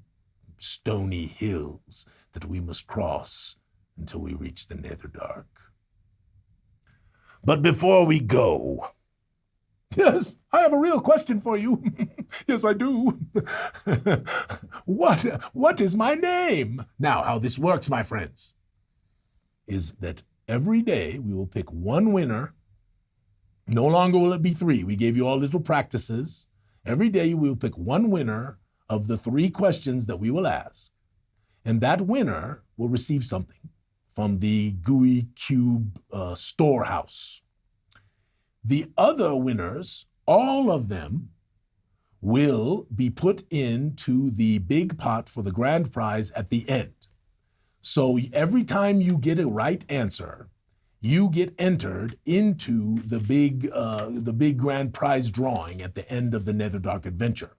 stony hills that we must cross until we reach the Netherdark. But before we go, Yes, I have a real question for you. Yes, I do. What is my name? Now, how this works, my friends, is that every day we will pick one winner. No longer will it be 3. We gave you all little practices. Every day we will pick one winner of the 3 questions that we will ask. And that winner will receive something from the Gooey Cube storehouse. The other winners, all of them, will be put into the big pot for the grand prize at the end. So every time you get a right answer, you get entered into the big grand prize drawing at the end of the Netherdark adventure.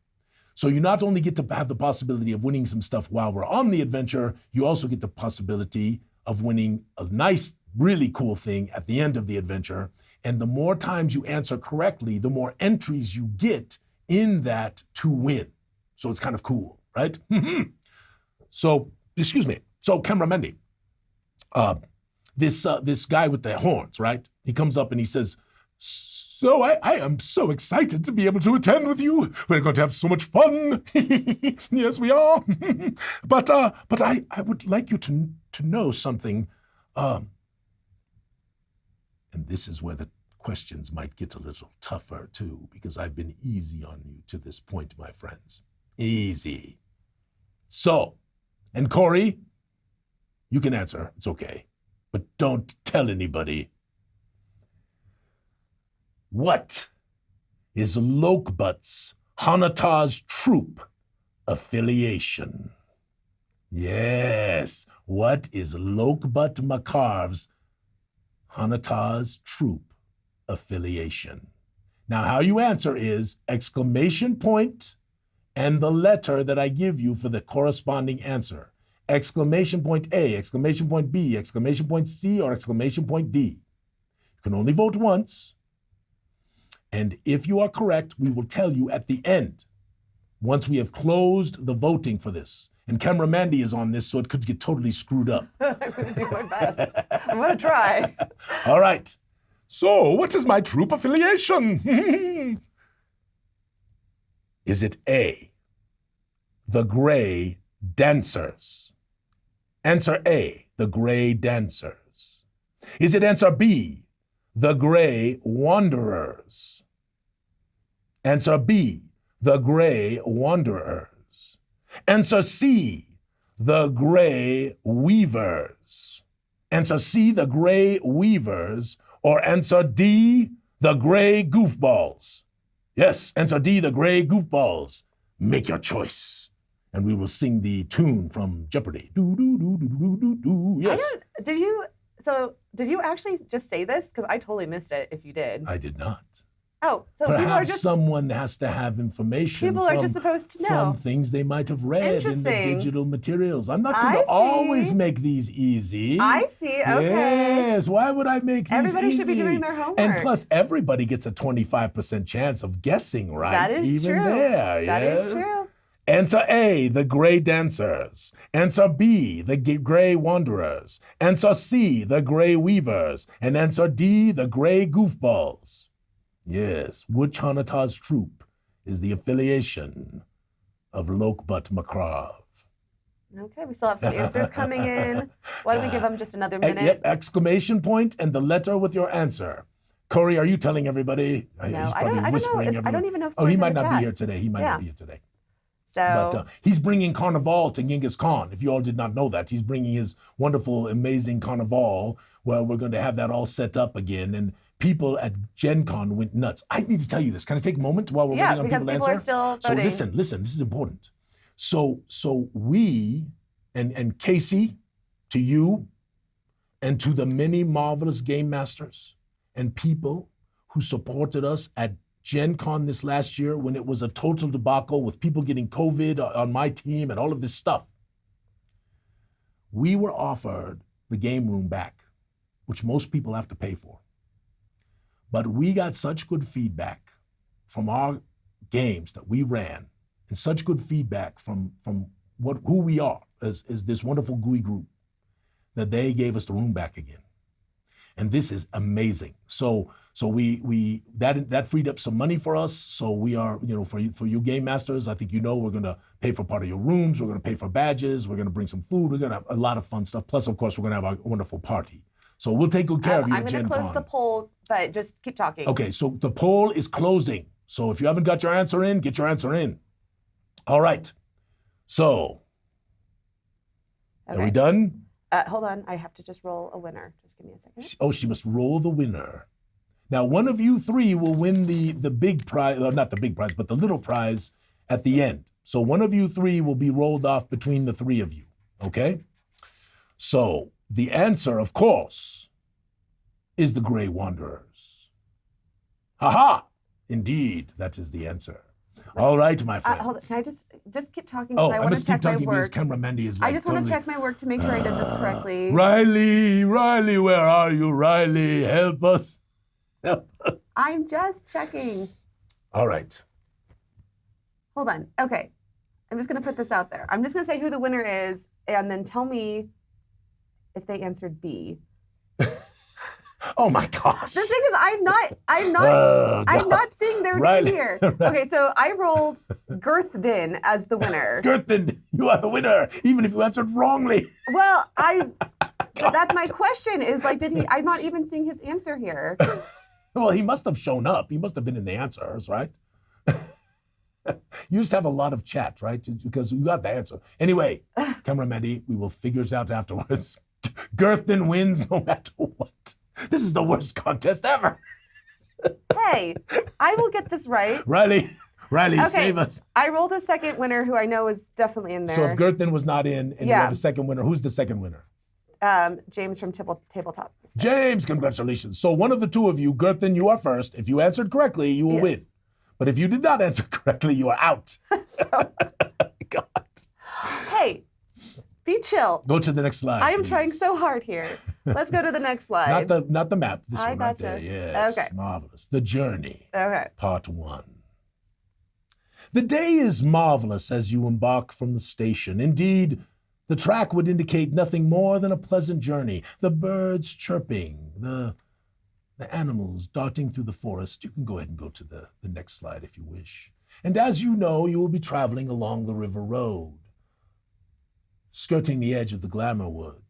So you not only get to have the possibility of winning some stuff while we're on the adventure, you also get the possibility of winning a nice, really cool thing at the end of the adventure. And the more times you answer correctly, the more entries you get in that to win. So it's kind of cool, right? So, excuse me. So, Cameramendi, this guy with the horns, right? He comes up and he says, so I am so excited to be able to attend with you. We're going to have so much fun. Yes, we are. But I would like you to know something. And this is where the questions might get a little tougher too, because I've been easy on you to this point, my friends. Easy. So, and Corey, you can answer. It's okay. But don't tell anybody. What is Lokbut's Hanatar's troop affiliation? Yes, what is Lokbut Makarv's Hanatar's troop affiliation? Now, how you answer is exclamation point and the letter that I give you for the corresponding answer. Exclamation point A, exclamation point B, exclamation point C, or exclamation point D. You can only vote once. And if you are correct, we will tell you at the end, once we have closed the voting for this. And Cameramandi is on this, so it could get totally screwed up. I'm going to do my best. I'm going to try. All right. So, what is my troop affiliation? Is it A, the Grey Dancers? Answer A, the Grey Dancers. Is it answer B, the Grey Wanderers? Answer B, the Grey Wanderers. Answer C, the Grey Weavers. Answer C, the Grey Weavers. Or answer D, the Grey Goofballs. Yes, answer D, the Grey Goofballs. Make your choice. And we will sing the tune from Jeopardy. Do, do, do, do, do, do, do. Yes. Did you actually just say this? Because I totally missed it if you did. I did not. Oh, so people are Perhaps just someone has to have information people are just supposed to know. from things they might have read in the Interesting. digital materials. I'm not going I to always see. make these easy. I see. Okay. Yes, why would I make these Everybody should be easy? doing their homework. And plus, everybody gets a 25% chance of guessing right. That is Even true. there, That yes? is true. Answer A, the Grey Dancers. Answer B, the Grey Wanderers. Answer C, the Grey Weavers. And answer D, the Grey Goofballs. Yes, which Hanatar's troop is the affiliation of Lokbut Makrav? Okay, we still have some answers coming in. Why don't we give them just another minute? Yep, exclamation point and the letter with your answer. Corey, are you telling everybody? No, He's I don't probably know. whispering I don't even know if Oh, he Corey's in might the not be chat. here today. He might Yeah. not be here today. So But he's bringing Carnival to Genghis Khan. If you all did not know that, he's bringing his wonderful, amazing Carnival where we're going to have that all set up again. And people at Gen Con went nuts. I need to tell you this. Can I take a moment while we're yeah, waiting on because people to people answer? are still So voting. listen, this is important. So we, and Casey, to you, and to the many marvelous game masters and people who supported us at Gen Con this last year when it was a total debacle with people getting COVID on my team and all of this stuff. We were offered the game room back, which most people have to pay for. But we got such good feedback from our games that we ran and such good feedback from who we are as this wonderful GUI group that they gave us the room back again. And this is amazing. So we that freed up some money for us. So we are, for you game masters, I think we're gonna pay for part of your rooms, we're gonna pay for badges, we're gonna bring some food, we're gonna have a lot of fun stuff. Plus, of course, we're gonna have a wonderful party. So we'll take good care of you I'm at going Gen to close Con. the poll, but just keep talking. Okay, so the poll is closing. So if you haven't got your answer in, get your answer in. All right. So, are we done? Hold on. I have to just roll a winner. Just give me a second. Oh, she must roll the winner. Now, one of you three will win the big prize, not the big prize, but the little prize at the end. So one of you three will be rolled off between the three of you, okay? So the answer, of course, is the Grey Wanderers. Ha-ha! Indeed, that is the answer. All right, my friends. Hold on. Can I just keep talking? Oh, I I want must to keep check my talking because work. Camera Mandy is like I just want to totally... check my work to make sure I did this correctly. Riley, where are you? Riley, help us. I'm just checking. All right. Hold on. Okay. I'm just going to put this out there. I'm just going to say who the winner is and then tell me if they answered B. Oh my gosh. The thing is, I'm not seeing their Right. name here. Okay, so I rolled Girthdin as the winner. Girthin, you are the winner, even if you answered wrongly. Well, but that's my question is like, I'm not even seeing his answer here. Well, he must have shown up. He must have been in the answers, right? You just have a lot of chat, right? Because you got the answer. Anyway, Camera Mandy, we will figure it out afterwards. Girthin wins no matter what. This is the worst contest ever. Hey, I will get this right. Riley, Okay, save us. I rolled a second winner who I know is definitely in there. So if Girthin was not in and you Yeah. have a second winner, who's the second winner? James from Tabletop. James, congratulations. So one of the two of you, Girthin, you are first. If you answered correctly, you will Yes. win. But if you did not answer correctly, you are out. God. Hey, be chill. Go to the next slide. I am please. trying so hard here. Let's go to the next slide. Not the map. This I one right gotcha. there. Yes. Okay. Marvelous. The Journey, Okay. Part 1. The day is marvelous as you embark from the station. Indeed, the track would indicate nothing more than a pleasant journey. The birds chirping, the animals darting through the forest. You can go ahead and go to the next slide if you wish. And as you know, you will be traveling along the river road, skirting the edge of the Glamour Wood,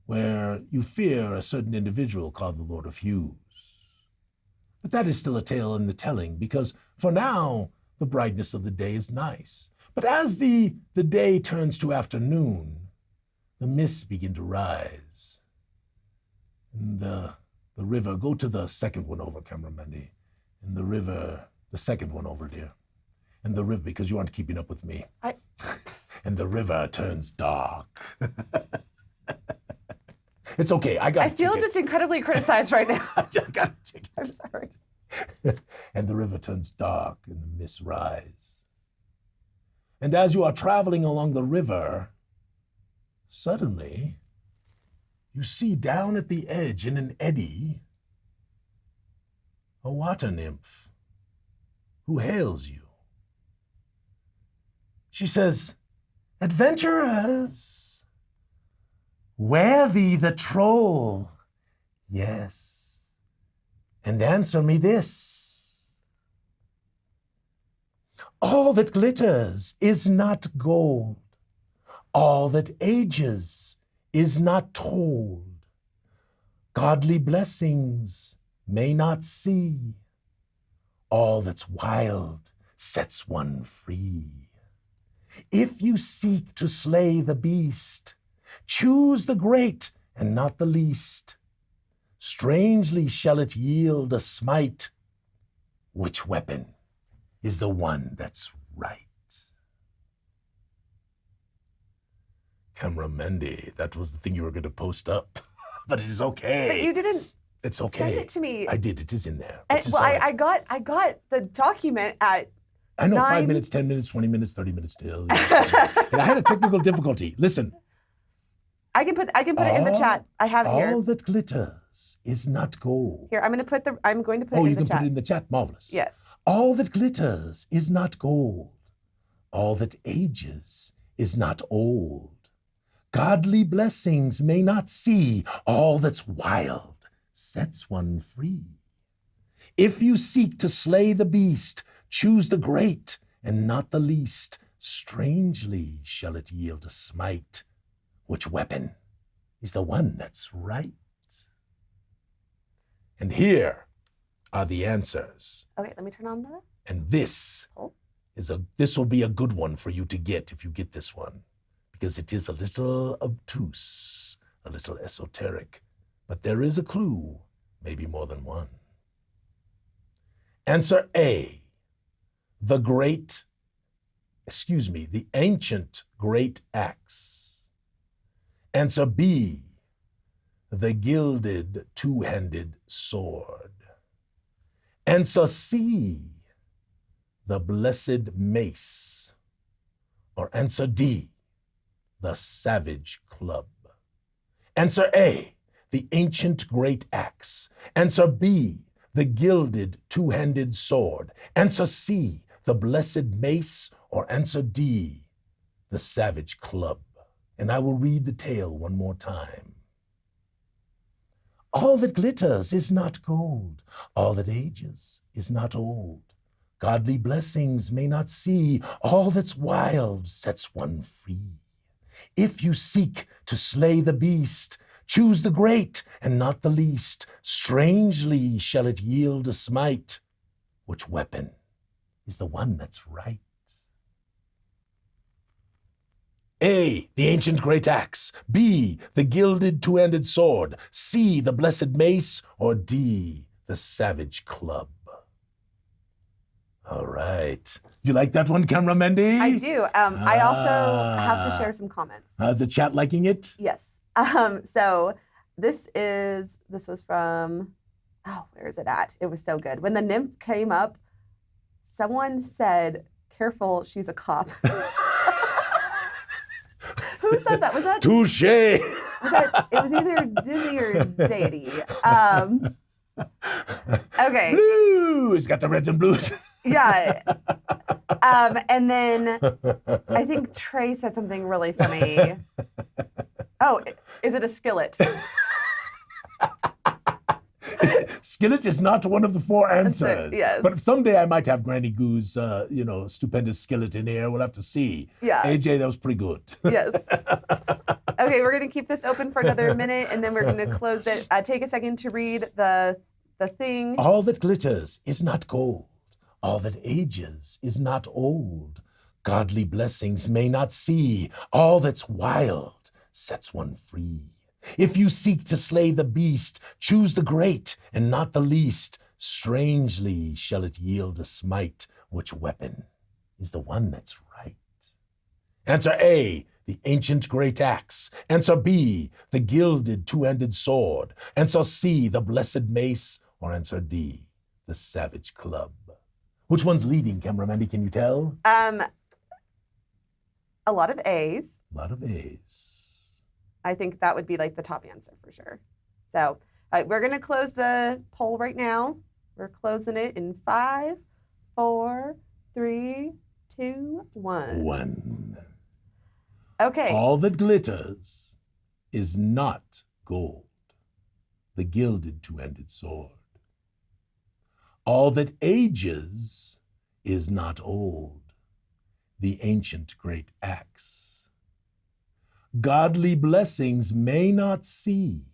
where you fear a certain individual called the Lord of Hues. But that is still a tale in the telling, because for now, the brightness of the day is nice. But as the day turns to afternoon, the mists begin to rise. And the river, go to the second one over, Camera Mandy. And the river, the second one over, dear. And the river, because you aren't keeping up with me. And the river turns dark. It's okay, I got I feel just incredibly criticized right now. I got a ticket. I'm sorry. And the river turns dark and the mists rise. And as you are traveling along the river, suddenly you see down at the edge in an eddy a water nymph who hails you. She says, "Adventurers, wear thee the troll, yes, and answer me this. All that glitters is not gold. All that ages is not told. Godly blessings may not see. All that's wild sets one free. If you seek to slay the beast, choose the great and not the least. Strangely shall it yield a smite. Which weapon is the one that's right?" Camera Mandy, that was the thing you were going to post up. But it is okay. But you didn't It's okay. send it to me. I did. It is in there. I, It is well, all right. I got the document at I know, 5 9 minutes, 10 minutes, 20 minutes, 30 minutes still. Yes. And I had a technical difficulty. Listen. I can put it in the chat. I have it All here. that glitters is not gold. Here, I'm going to put it Oh, in you the can chat. put it in the chat. Marvelous. Yes. All that glitters is not gold. All that ages is not old. Godly blessings may not see. All that's wild sets one free. If you seek to slay the beast, choose the great and not the least. Strangely shall it yield a smite. Which weapon is the one that's right? And here are the answers. Okay, let me turn on the. And this will be a good one for you to get if you get this one, because it is a little obtuse, a little esoteric, but there is a clue, maybe more than one. Answer A, the ancient great axe. Answer B, the gilded two-handed sword. Answer C, the blessed mace. Or answer D, the savage club. Answer A, the ancient great axe. Answer B, the gilded two-handed sword. Answer C, the blessed mace. Or answer D, the savage club. And I will read the tale one more time. All that glitters is not gold. All that ages is not old. Godly blessings may not see. All that's wild sets one free. If you seek to slay the beast, choose the great and not the least. Strangely shall it yield a smite. Which weapon is the one that's right? A, the ancient great axe. B, the gilded two-handed sword. C, the blessed mace. Or D, the savage club. All right. You like that one, Camera Mendy? I do. I also have to share some comments. How's the chat liking it? Yes. So this was from, where is it at? It was so good. When the nymph came up, someone said, "Careful, she's a cop." Who said that? Was that? Touche. It was either Dizzy or Deity. Okay. Blue. It's got the reds and blues. Yeah. And then I think Trey said something really funny. Oh, is it a skillet? Skillet is not one of the four answers. Yes. But someday I might have Granny Goo's, stupendous skillet in here. We'll have to see. Yeah. AJ, that was pretty good. Yes. Okay, we're going to keep this open for another minute, and then we're going to close it. Take a second to read the thing. All that glitters is not gold. All that ages is not old. Godly blessings may not see. All that's wild sets one free. If you seek to slay the beast, choose the great and not the least. Strangely shall it yield a smite. Which weapon is the one that's right? Answer A, the ancient great axe. Answer B, the gilded two-handed sword. Answer C, the blessed mace. Or answer D, the savage club. Which one's leading, Camera Mandy, can you tell? A lot of A's. A lot of A's. I think that would be like the top answer for sure. So we're going to close the poll right now. We're closing it in 5, 4, 3, 2, 1. 1. Okay. All that glitters is not gold. The gilded two-handed sword. All that ages is not old. The ancient great axe. Godly blessings may not see.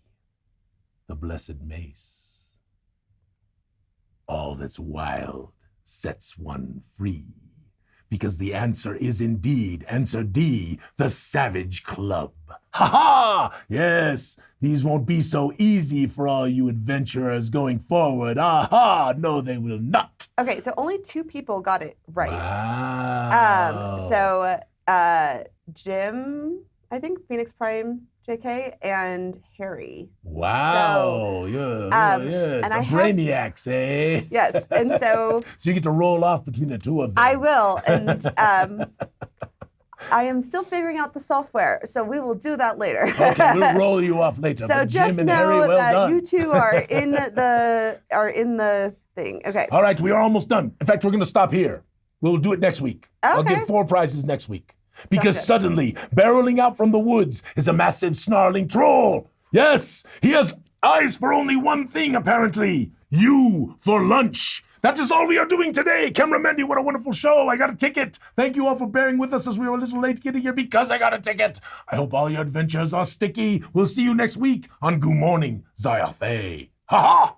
The blessed mace. All that's wild sets one free. Because the answer is indeed answer D, the savage club. Ha ha! Yes, these won't be so easy for all you adventurers going forward. Aha! No, they will not. Okay, so only 2 people got it right. Wow. So Jim, I think Phoenix Prime, JK, and Harry. Wow. So, yes. and A brainiacs, eh? Yes, and so so you get to roll off between the two of them. I will, and I am still figuring out the software, so we will do that later. Okay, we'll roll you off later. So but Jim just and know Harry, well that done. you two are in the thing. Okay. All right, we are almost done. In fact, we're going to stop here. We'll do it next week. I'll Okay. give 4 prizes next week. Because good. suddenly, barreling out from the woods is a massive snarling troll. Yes, he has eyes for only one thing, apparently. You for lunch. That is all we are doing today. Cameraman, what a wonderful show. I got a ticket. Thank you all for bearing with us as we were a little late getting here because I got a ticket. I hope all your adventures are sticky. We'll see you next week on Goo Morning, Zyathé. Ha ha!